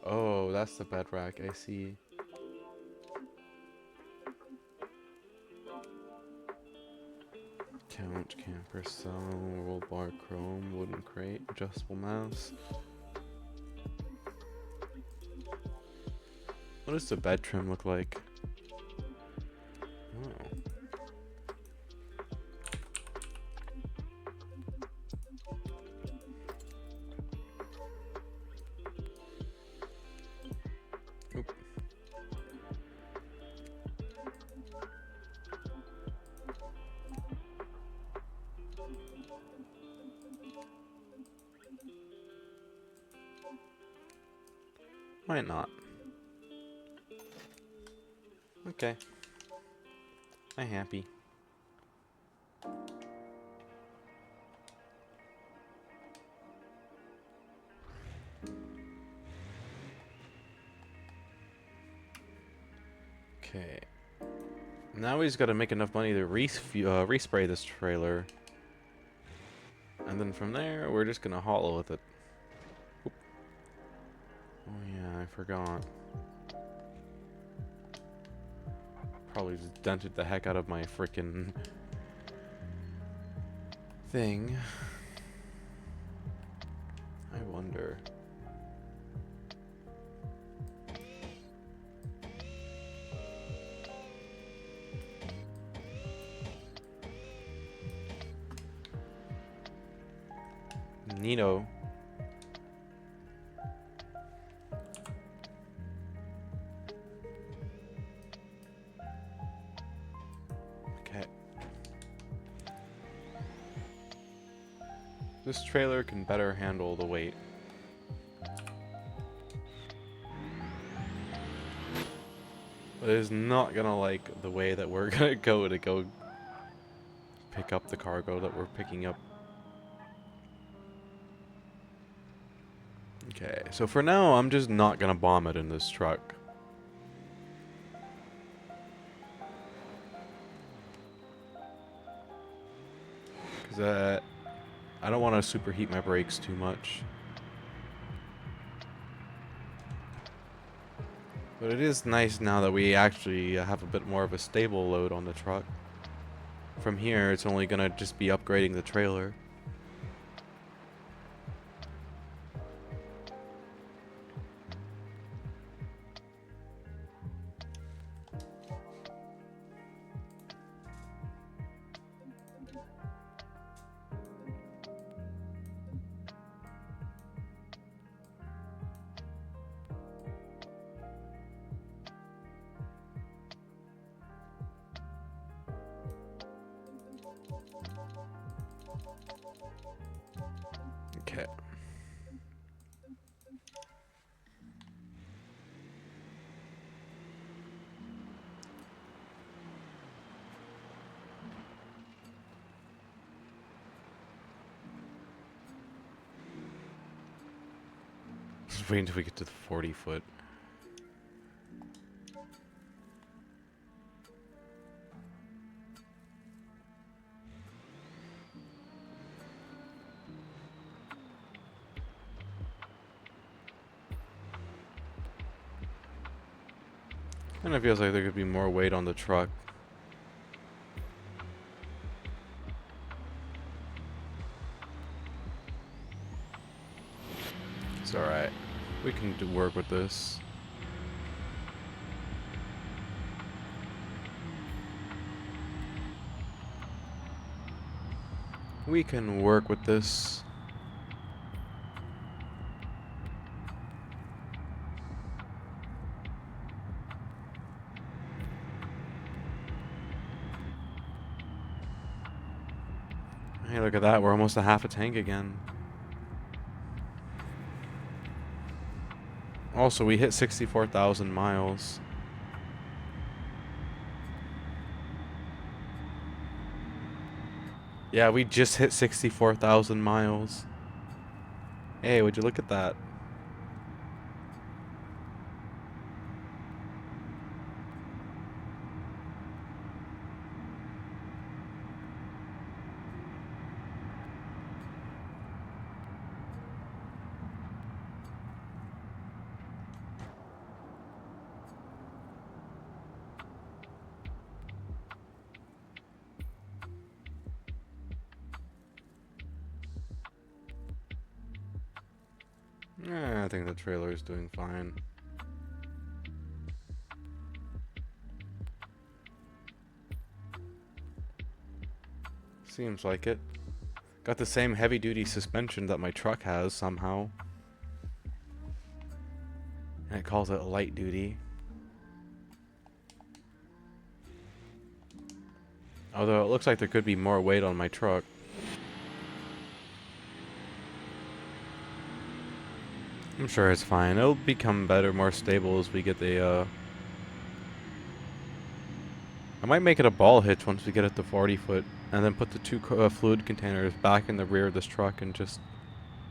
Oh, that's the bed rack, I see. Couch, camper, cell, roll bar, chrome, wooden crate, adjustable mouse. What does the bed trim look like? Oh. Oop. Might not. Okay. I'm happy. Okay. Now he's got to make enough money to respray this trailer. And then from there, we're just going to haul with it. Oop. Oh yeah, I forgot. Probably just dented the heck out of my frickin' thing. I wonder. Nino. Okay. This trailer can better handle the weight. But it is not gonna like the way that we're gonna go to pick up the cargo that we're picking up. Okay, so for now, I'm just not gonna bomb it in this truck. Because I don't want to superheat my brakes too much. But it is nice now that we actually have a bit more of a stable load on the truck. From here, it's only gonna just be upgrading the trailer. Okay. Just wait until we get to the 40 foot. And it feels like there could be more weight on the truck. It's alright. We can work with this. We can work with this. Hey, look at that. We're almost a half a tank again. Also, we hit 64,000 miles. Yeah, we just hit 64,000 miles. Hey, would you look at that? I think the trailer is doing fine. Seems like it. Got the same heavy-duty suspension that my truck has somehow. And it calls it light duty. Although it looks like there could be more weight on my truck. I'm sure it's fine. It'll become better, more stable as we get the, I might make it a ball hitch once we get it to 40 foot. And then put the two fluid containers back in the rear of this truck and just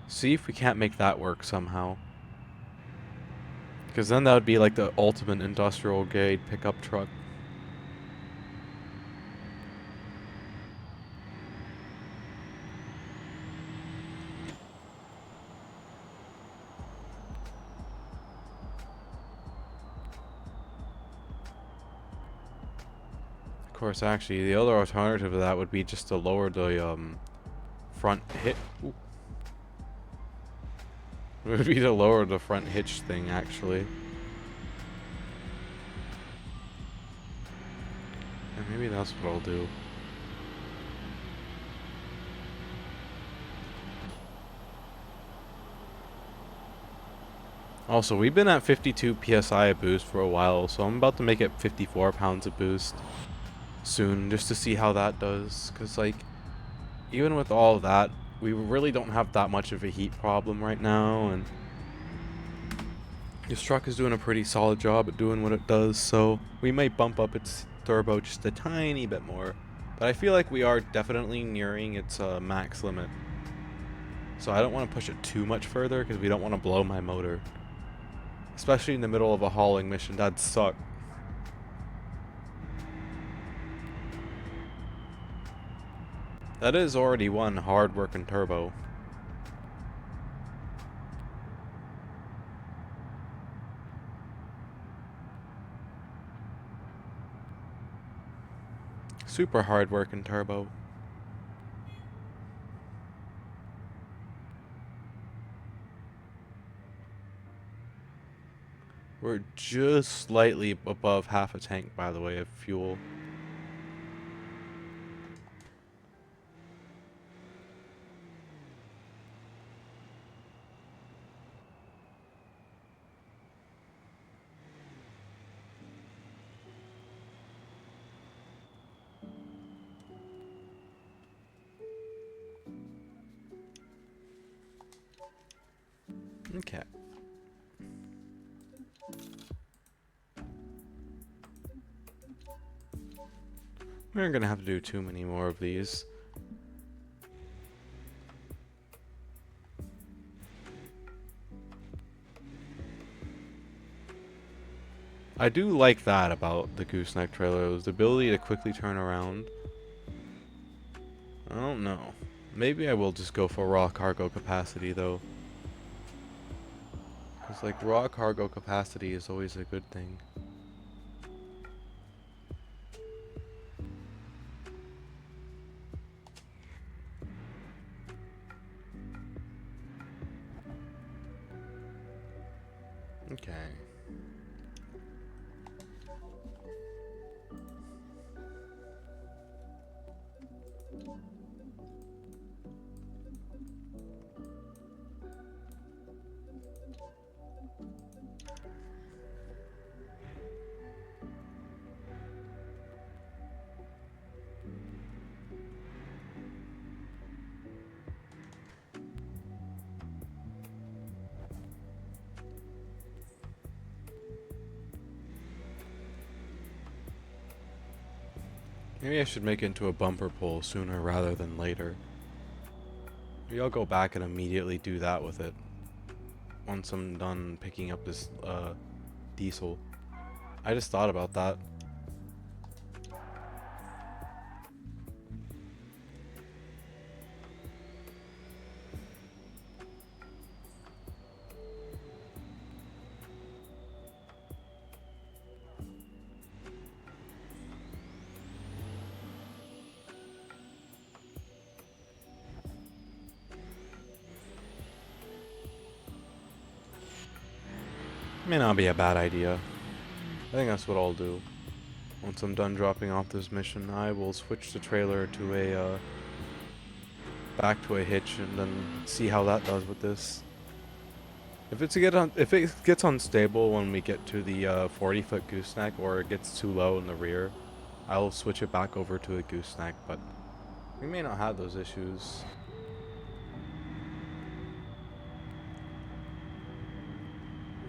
see if we can't make that work somehow. Because then that would be like the ultimate industrial grade pickup truck. Of course, actually, the other alternative to that would be just to lower the front hit. Ooh. It would be to lower the front hitch thing, actually. And maybe that's what I'll do. Also, we've been at 52 psi of boost for a while, so I'm about to make it 54 pounds of boost soon, just to see how that does. Because, like, even with all that, we really don't have that much of a heat problem right now, and this truck is doing a pretty solid job at doing what it does, so we might bump up its turbo just a tiny bit more. But I feel like we are definitely nearing its max limit. So I don't want to push it too much further because we don't want to blow my motor. Especially in the middle of a hauling mission, that'd suck. That is already one hard working turbo. Super hard working turbo. We're just slightly above half a tank, by the way, of fuel. Okay. We're gonna have to do too many more of these. I do like that about the gooseneck trailer, is the ability to quickly turn around. I don't know. Maybe I will just go for raw cargo capacity though. Because like raw cargo capacity is always a good thing. Okay. Maybe I should make it into a bumper pull sooner rather than later. Maybe I'll go back and immediately do that with it. Once I'm done picking up this diesel. I just thought about that. May not be a bad idea. I think that's what I'll do. Once I'm done dropping off this mission, I will switch the trailer to a back to a hitch and then see how that does with this. If it gets unstable when we get to the 40-foot gooseneck, or it gets too low in the rear, I'll switch it back over to a gooseneck, but we may not have those issues.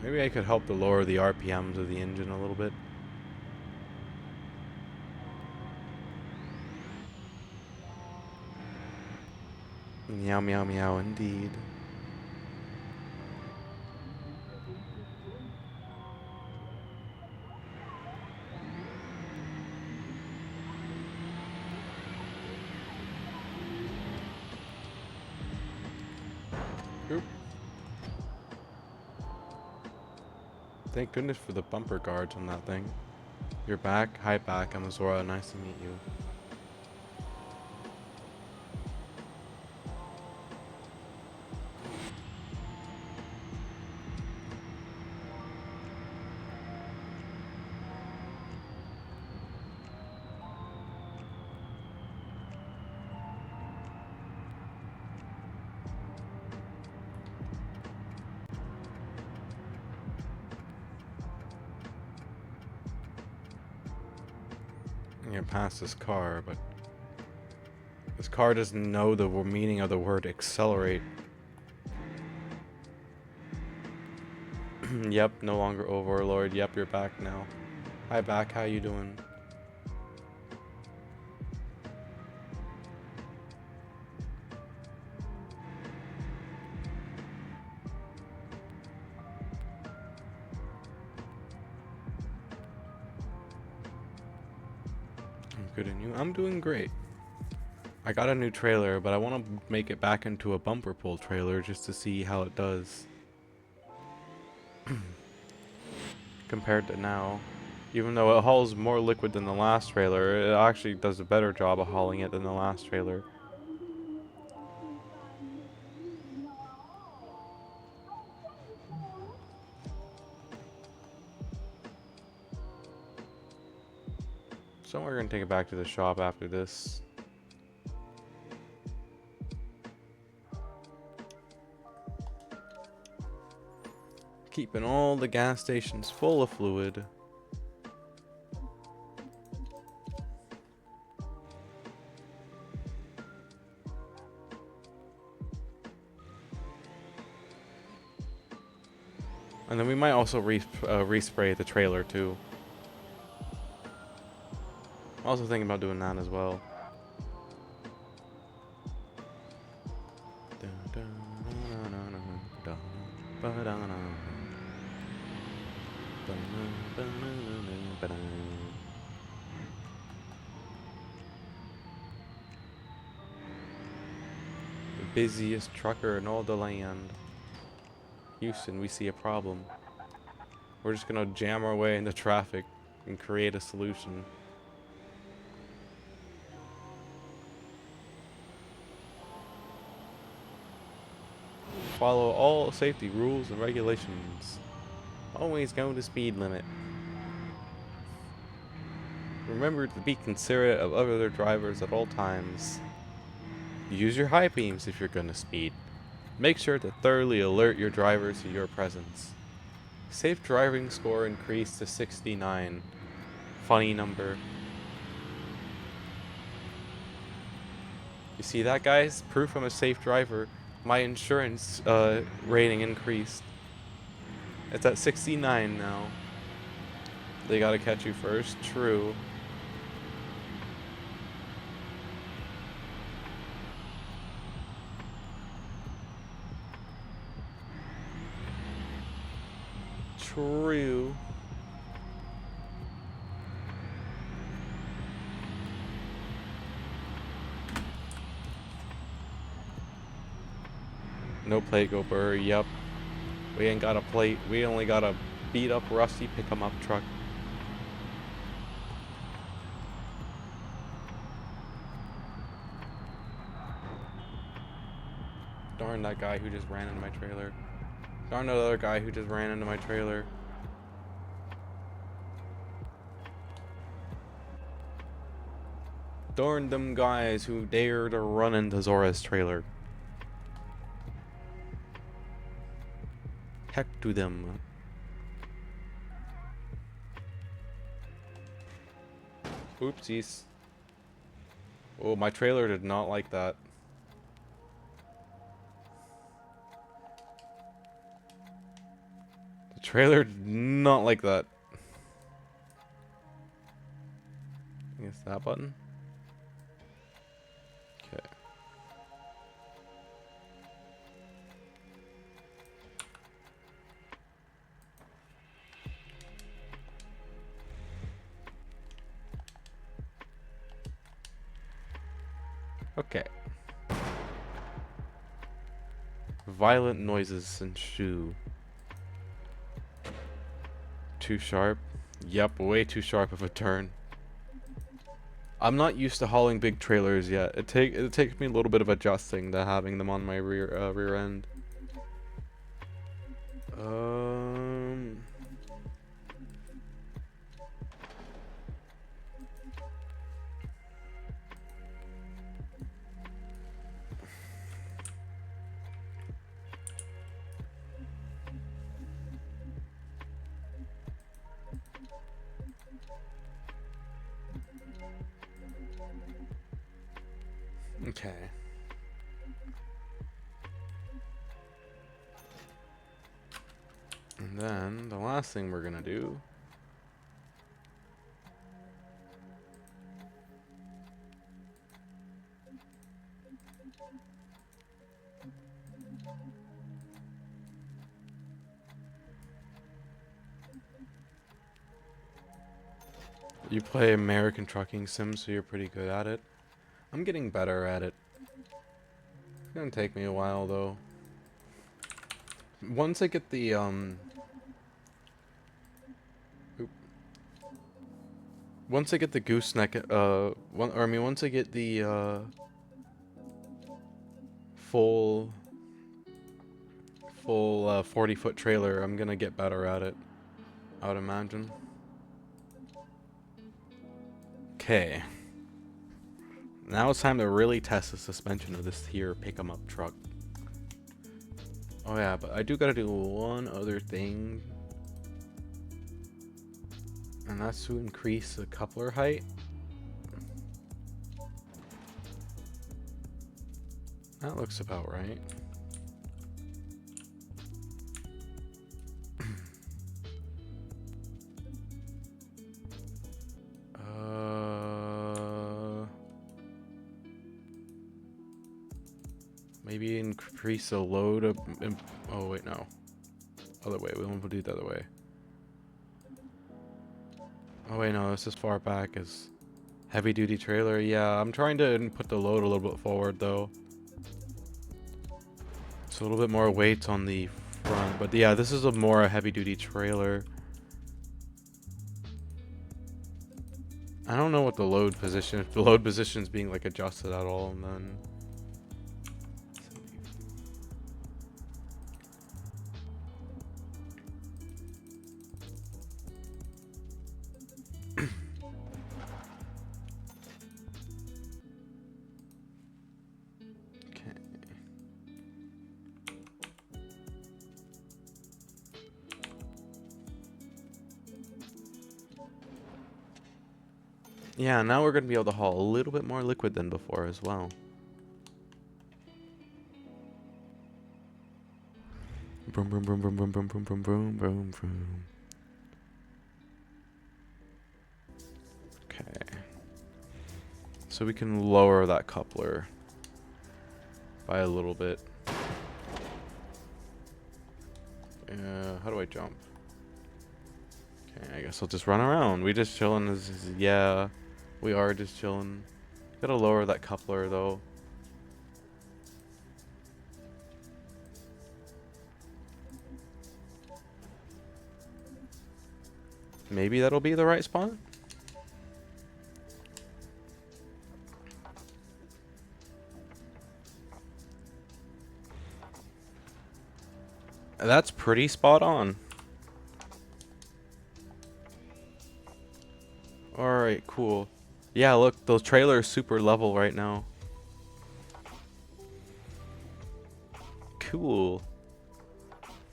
Maybe I could help to lower the RPMs of the engine a little bit. Meow, meow, meow, indeed. Oop. Thank goodness for the bumper guards on that thing. You're back? Hi back, I'm Azora, nice to meet you. here past this car, but this car doesn't know the meaning of the word accelerate. Yep, no longer Overlord. Yep, you're back now. Hi, back. How you doing? I'm good, and you? I'm doing great. I got a new trailer, but I want to make it back into a bumper pull trailer just to see how it does compared to now. Even though it hauls more liquid than the last trailer, it actually does a better job of hauling it than the last trailer. So we're gonna take it back to the shop after this. Keeping all the gas stations full of fluid. And then we might also respray the trailer too. I'm also thinking about doing that as well. The busiest trucker in all the land. Houston, we see a problem. We're just gonna jam our way into traffic and create a solution. Follow all safety rules and regulations. Always go the speed limit. Remember to be considerate of other drivers at all times. Use your high beams if you're gonna speed. Make sure to thoroughly alert your drivers to your presence. Safe driving score increased to 69. Funny number. You see that, guys? Proof I'm a safe driver. My insurance rating increased. It's at 69 now. They gotta catch you first. True. True. No plate go burr. Yep. We ain't got a plate. We only got a beat up rusty pick 'em up truck. Darn that guy who just ran into my trailer. Darn that other guy who just ran into my trailer. Darn them guys who dare to run into Zora's trailer. Heck to them. Oopsies. Oh, my trailer did not like that. The trailer did not like that. I guess that button. Okay. Okay. Violent noises ensue. Too sharp? Yep, way too sharp of a turn. I'm not used to hauling big trailers yet. It takes me a little bit of adjusting to having them on my rear end. Okay. And then the last thing we're gonna do you play American Trucking Sim, so you're pretty good at it. I'm getting better at it. It's gonna take me a while though. Once I get the once I get the gooseneck once I get the full 40-foot trailer, I'm gonna get better at it, I would imagine. Okay. Now it's time to really test the suspension of this here pick-em-up truck. Oh yeah, but I do gotta do one other thing. And that's to increase the coupler height. That looks about right. Maybe increase the load of... oh wait, no. Other way, we want to do it the other way. Oh wait, no, this is far back as heavy duty trailer. Yeah, I'm trying to put the load a little bit forward though. It's a little bit more weight on the front, but yeah, this is a more heavy duty trailer. I don't know what the load position, if the load position is being like adjusted at all, and then yeah, now we're going to be able to haul a little bit more liquid than before as well. Boom, boom, boom, boom, boom, boom, boom, boom, boom, boom, boom. Okay. So we can lower that coupler by a little bit. How do I jump? Okay, I guess I'll just run around. We just chilling. Yeah, we are just chilling. Gotta lower that coupler though. Maybe that'll be the right spot. That's pretty spot on. Alright, cool. Yeah, look, those trailers super level right now. Cool.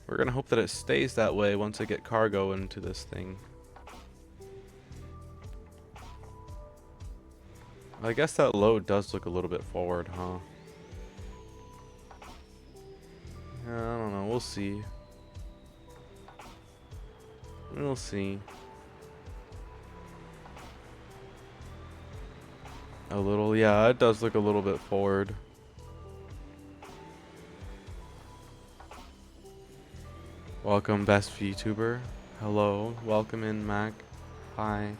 We're gonna hope that it stays that way once I get cargo into this thing. I guess that load does look a little bit forward, huh? I don't know, we'll see. We'll see. A little, yeah, it does look a little bit forward. Welcome, best VTuber. Hello, welcome in, Mac. Hi.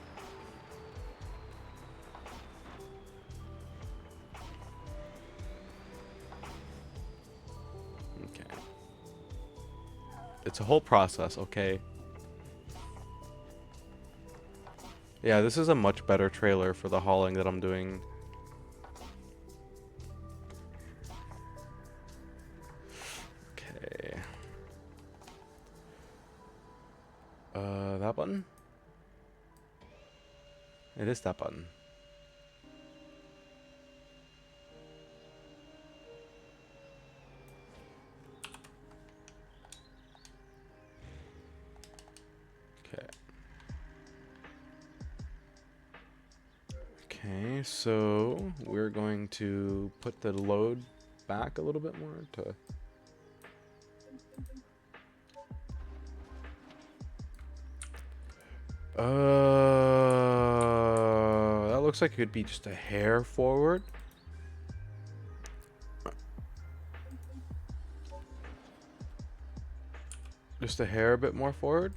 Okay. It's a whole process, okay? Yeah, this is a much better trailer for the hauling that I'm doing. Okay. That button? It is that button. Okay. Okay, so we're going to put the load back a little bit more to... That looks like it could be just a hair forward. Just a hair a bit more forward.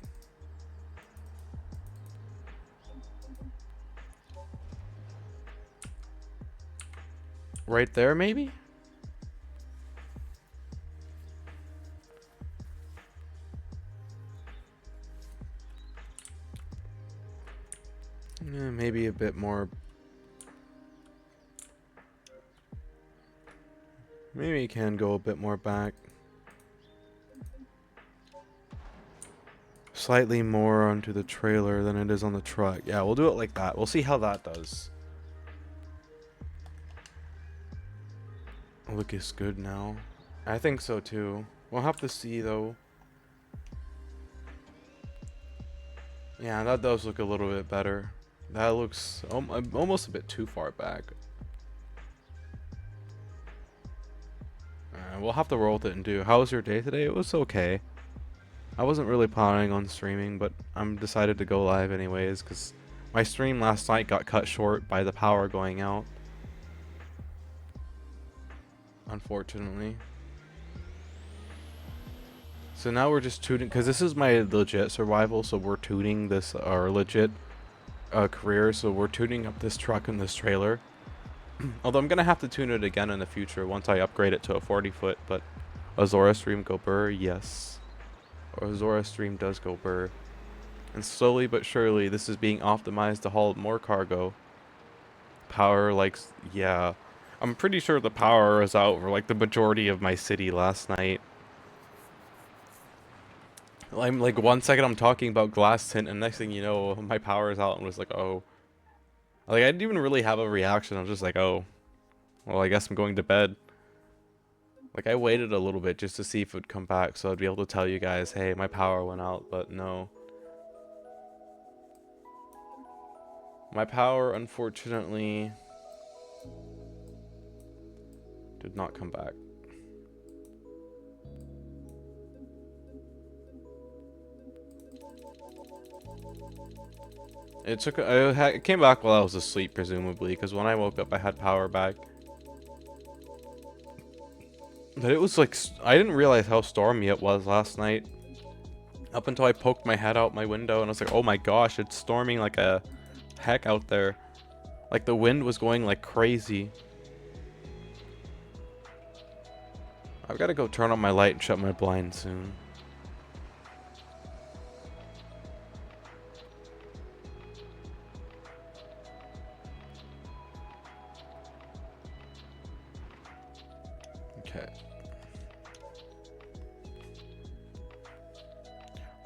Right there, maybe? Yeah, maybe a bit more. Maybe you can go a bit more back. Slightly more onto the trailer than it is on the truck. Yeah, we'll do it like that. We'll see how that does. Look is good now. I think so too. We'll have to see though. Yeah, that does look a little bit better. That looks almost a bit too far back. We'll have to roll with it and do. How was your day today? It was okay. I wasn't really planning on streaming, but I'm decided to go live anyways because my stream last night got cut short by the power going out. Unfortunately. So now we're just tuning, because this is my legit survival, so we're tuning this, our legit career, so we're tuning up this truck and this trailer. Although I'm going to have to tune it again in the future once I upgrade it to a 40-foot, but Azora stream go burr, yes. Azora stream does go burr. And slowly but surely, this is being optimized to haul more cargo. Power, like, yeah. I'm pretty sure the power was out for, like, the majority of my city last night. I'm like 1 second I'm talking about glass tint and next thing you know my power is out and was like, oh. Like I didn't even really have a reaction. I was just like, oh. Well, I guess I'm going to bed. Like I waited a little bit just to see if it would come back so I'd be able to tell you guys, hey, my power went out, but no. My power unfortunately did not come back. It came back while I was asleep, presumably, because when I woke up, I had power back. But it was like, I didn't realize how stormy it was last night. Up until I poked my head out my window, and I was like, oh my gosh, it's storming like a heck out there. Like, the wind was going like crazy. I've got to go turn on my light and shut my blinds soon. Okay.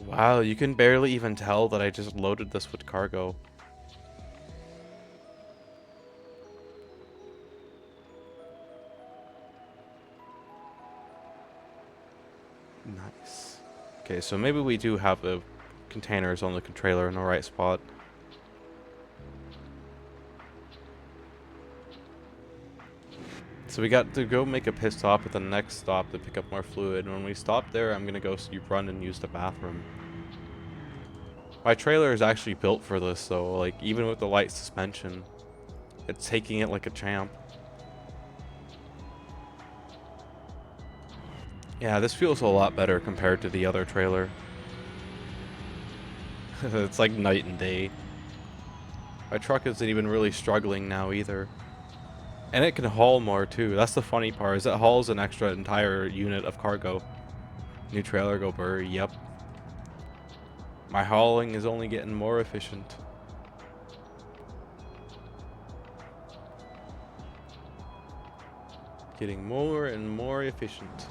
Wow, you can barely even tell that I just loaded this with cargo. Nice. Okay, so maybe we do have the containers on the trailer in the right spot. So we got to go make a pit stop at the next stop to pick up more fluid. And when we stop there, I'm gonna go run and use the bathroom. My trailer is actually built for this, though. Like, even with the light suspension, it's taking it like a champ. Yeah, this feels a lot better compared to the other trailer. It's like night and day. My truck isn't even really struggling now either. And it can haul more too. That's the funny part, is it hauls an extra entire unit of cargo. New trailer go burr, yep. My hauling is only getting more efficient. Getting more and more efficient.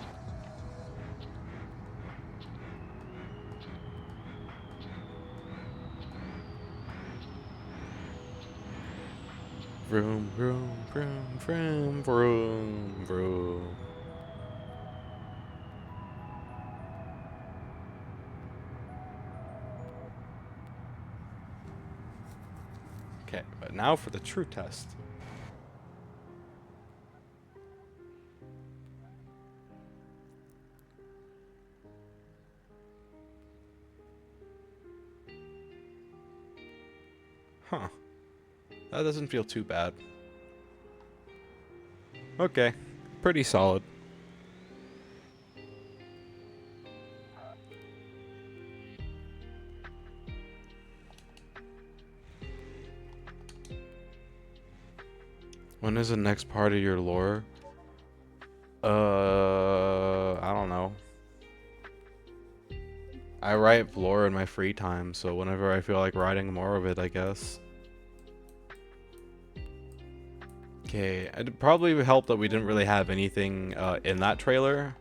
Vroom, vroom, vroom, vroom, vroom, vroom. Okay, but now for the true test. Huh. That doesn't feel too bad. Okay. Pretty solid. When is the next part of your lore? I don't know. I write lore in my free time, so whenever I feel like writing more of it, I guess. Okay, it probably helped that we didn't really have anything in that trailer.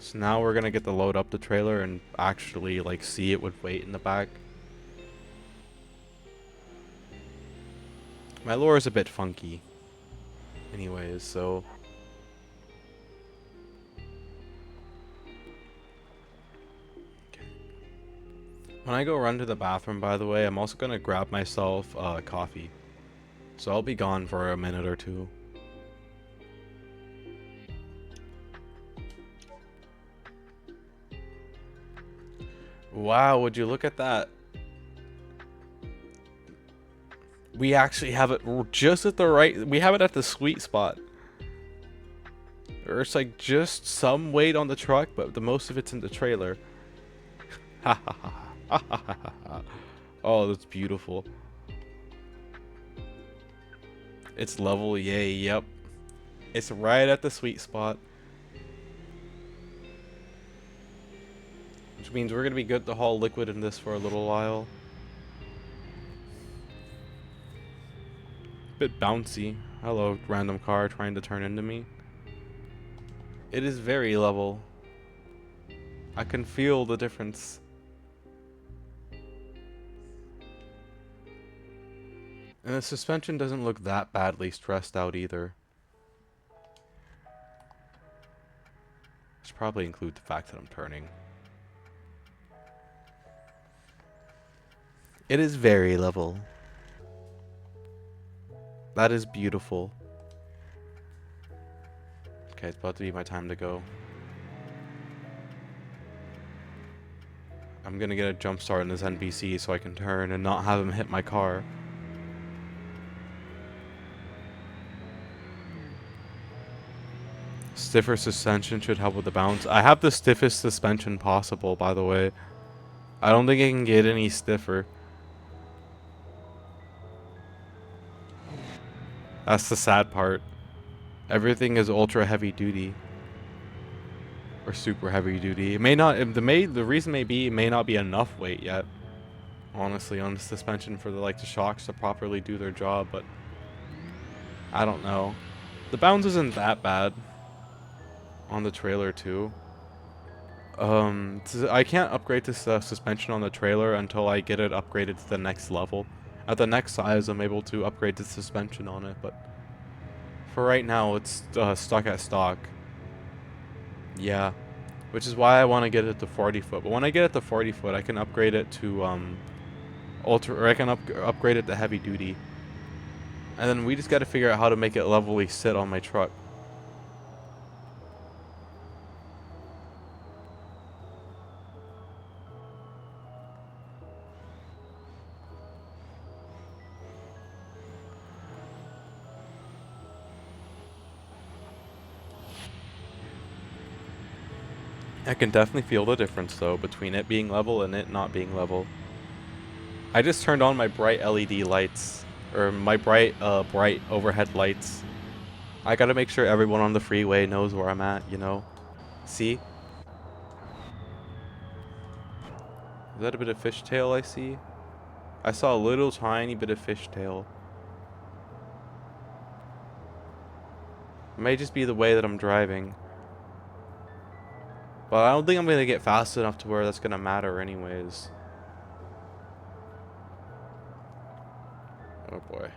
So now we're gonna get to load up the trailer and actually like see it with weight in the back. My lore is a bit funky. Anyways, so when I go run to the bathroom, by the way, I'm also gonna grab myself coffee. So I'll be gone for a minute or two. Wow, would you look at that? We actually have it just at the right... We have it at the sweet spot. Or it's like just some weight on the truck, but the most of it's in the trailer. Ha ha ha ha ha ha ha. Oh, that's beautiful. It's level, yay, yep. It's right at the sweet spot. Which means we're gonna be good to haul liquid in this for a little while. Bit bouncy. Hello, random car trying to turn into me. It is very level. I can feel the difference. And the suspension doesn't look that badly stressed out either. Which probably include the fact that I'm turning. It is very level. That is beautiful. Okay, it's about to be my time to go. I'm gonna get a jump start in this NPC so I can turn and not have him hit my car. Stiffer suspension should help with the bounce. I have the stiffest suspension possible, by the way. I don't think it can get any stiffer. That's the sad part. Everything is ultra heavy duty. Or super heavy duty. It may not... The reason may be it may not be enough weight yet. Honestly, on the suspension for the shocks to properly do their job, but... I don't know. The bounce isn't that bad. On the trailer, too. I can't upgrade this suspension on the trailer until I get it upgraded to the next level. At the next size, I'm able to upgrade the suspension on it, but for right now, it's stuck at stock. Yeah, which is why I want to get it to 40 foot. But when I get it to 40 foot, I can upgrade it to ultra, or I can upgrade it to heavy duty. And then we just got to figure out how to make it levelly sit on my truck. I can definitely feel the difference though between it being level and it not being level. I just turned on my bright LED lights, or my bright overhead lights. I gotta make sure everyone on the freeway knows where I'm at, you know? See? Is that a bit of fishtail I see? I saw a little tiny bit of fishtail. It may just be the way that I'm driving. But I don't think I'm gonna get fast enough to where that's gonna matter anyways. Oh boy.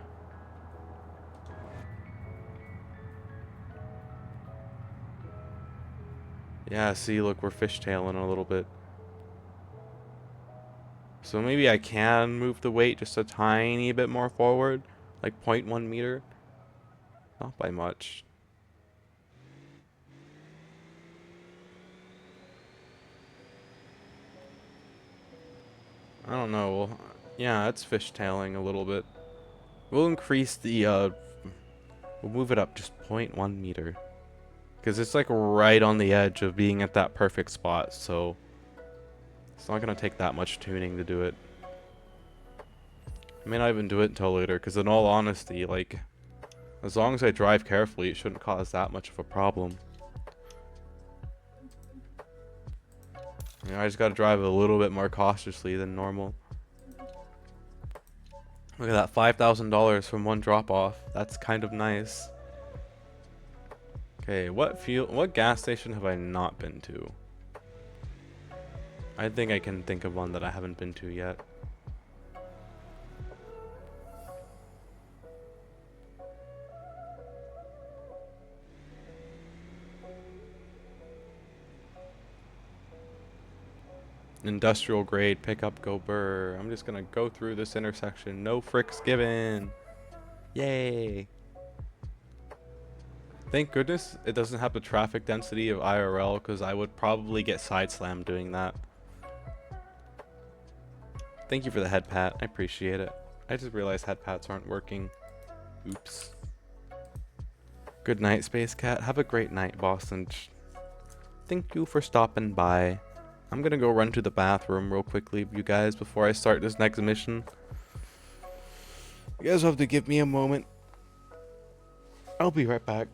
Yeah, see, look, we're fishtailing a little bit. So maybe I can move the weight just a tiny bit more forward, like 0.1 meter. Not by much. I don't know. Yeah, it's fishtailing a little bit. We'll increase the, we'll move it up just 0.1 meter. Because it's like right on the edge of being at that perfect spot, so it's not going to take that much tuning to do it. I may not even do it until later, because in all honesty, like, as long as I drive carefully, it shouldn't cause that much of a problem. You know, I just got to drive a little bit more cautiously than normal. Look at that, $5,000 from one drop off. That's kind of nice. Okay, what gas station have I not been to? I think I can think of one that I haven't been to yet. Industrial grade pickup, go burr. I'm just gonna go through this intersection. No fricks given. Yay. Thank goodness it doesn't have the traffic density of IRL, because I would probably get side slammed doing that. Thank you for the head pat. I appreciate it. I just realized head pats aren't working. Oops. Good night, Space Cat. Have a great night, Boston. Thank you for stopping by. I'm gonna go run to the bathroom real quickly, you guys, before I start this next mission. You guys have to give me a moment. I'll be right back.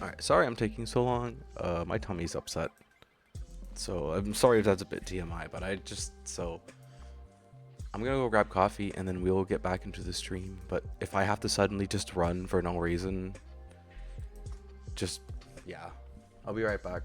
Alright, sorry I'm taking so long. My tummy's upset. So I'm sorry if that's a bit TMI, but I'm gonna go grab coffee and then we'll get back into the stream. But if I have to suddenly just run for no reason, yeah. I'll be right back.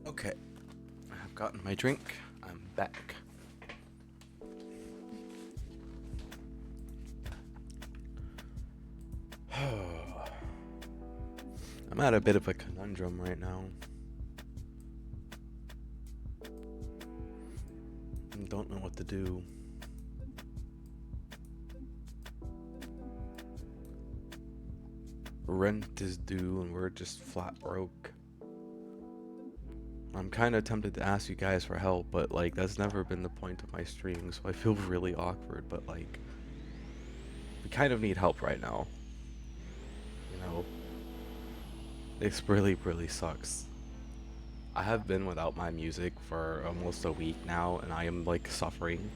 Okay, I've gotten my drink. I'm back. I'm at a bit of a conundrum right now. I don't know what to do. Rent is due and we're just flat broke. I'm kind of tempted to ask you guys for help, but like that's never been the point of my streaming, so I feel really awkward, but like we kind of need help right now. You know, this really sucks. I have been without my music for almost a week now and I am like suffering.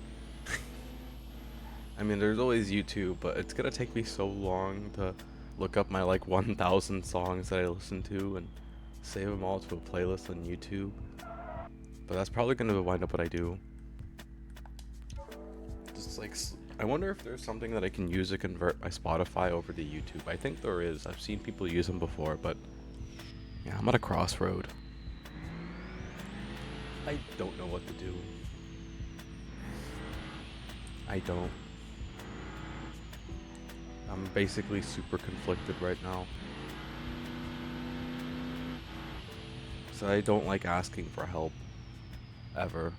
I mean, there's always YouTube, but it's gonna take me so long to look up my like 1,000 songs that I listen to and save them all to a playlist on YouTube. But that's probably gonna wind up what I do. Just like, I wonder if there's something that I can use to convert my Spotify over to YouTube. I think there is. I've seen people use them before, but yeah, I'm at a crossroad. I don't know what to do. I don't. I'm basically super conflicted right now. So I don't like asking for help. Ever.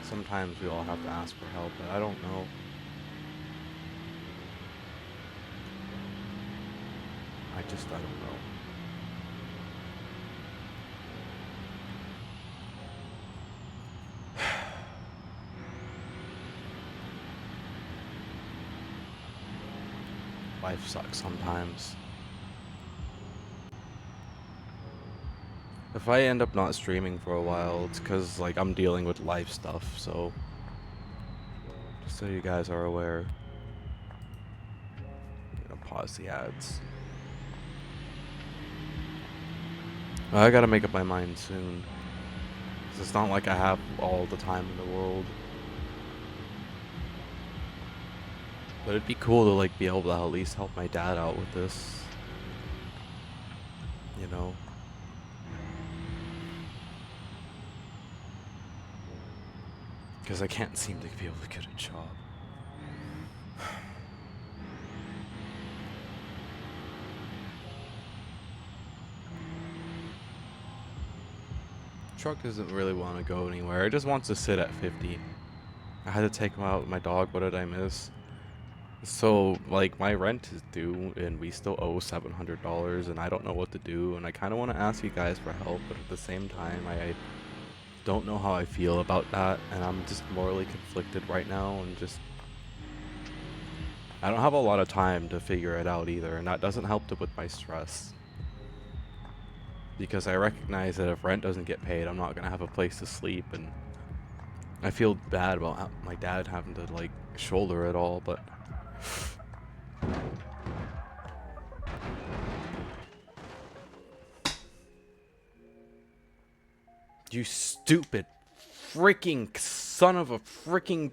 Sometimes we all have to ask for help, but I don't know. I don't know. Life sucks sometimes. If I end up not streaming for a while, it's because like I'm dealing with life stuff, so just so you guys are aware. I'm gonna pause the ads. I gotta make up my mind soon. 'Cause it's not like I have all the time in the world. But it'd be cool to like be able to at least help my dad out with this. You know? Because I can't seem to be able to get a job. Truck doesn't really want to go anywhere. It just wants to sit at 50. I had to take him out with my dog. What did I miss? So, like, my rent is due, and we still owe $700, and I don't know what to do, and I kind of want to ask you guys for help, but at the same time, I don't know how I feel about that, and I'm just morally conflicted right now, and just, I don't have a lot of time to figure it out either, and that doesn't help with my stress. Because I recognize that if rent doesn't get paid, I'm not gonna have a place to sleep, and I feel bad about my dad having to, like, shoulder it all, but... You stupid freaking son of a freaking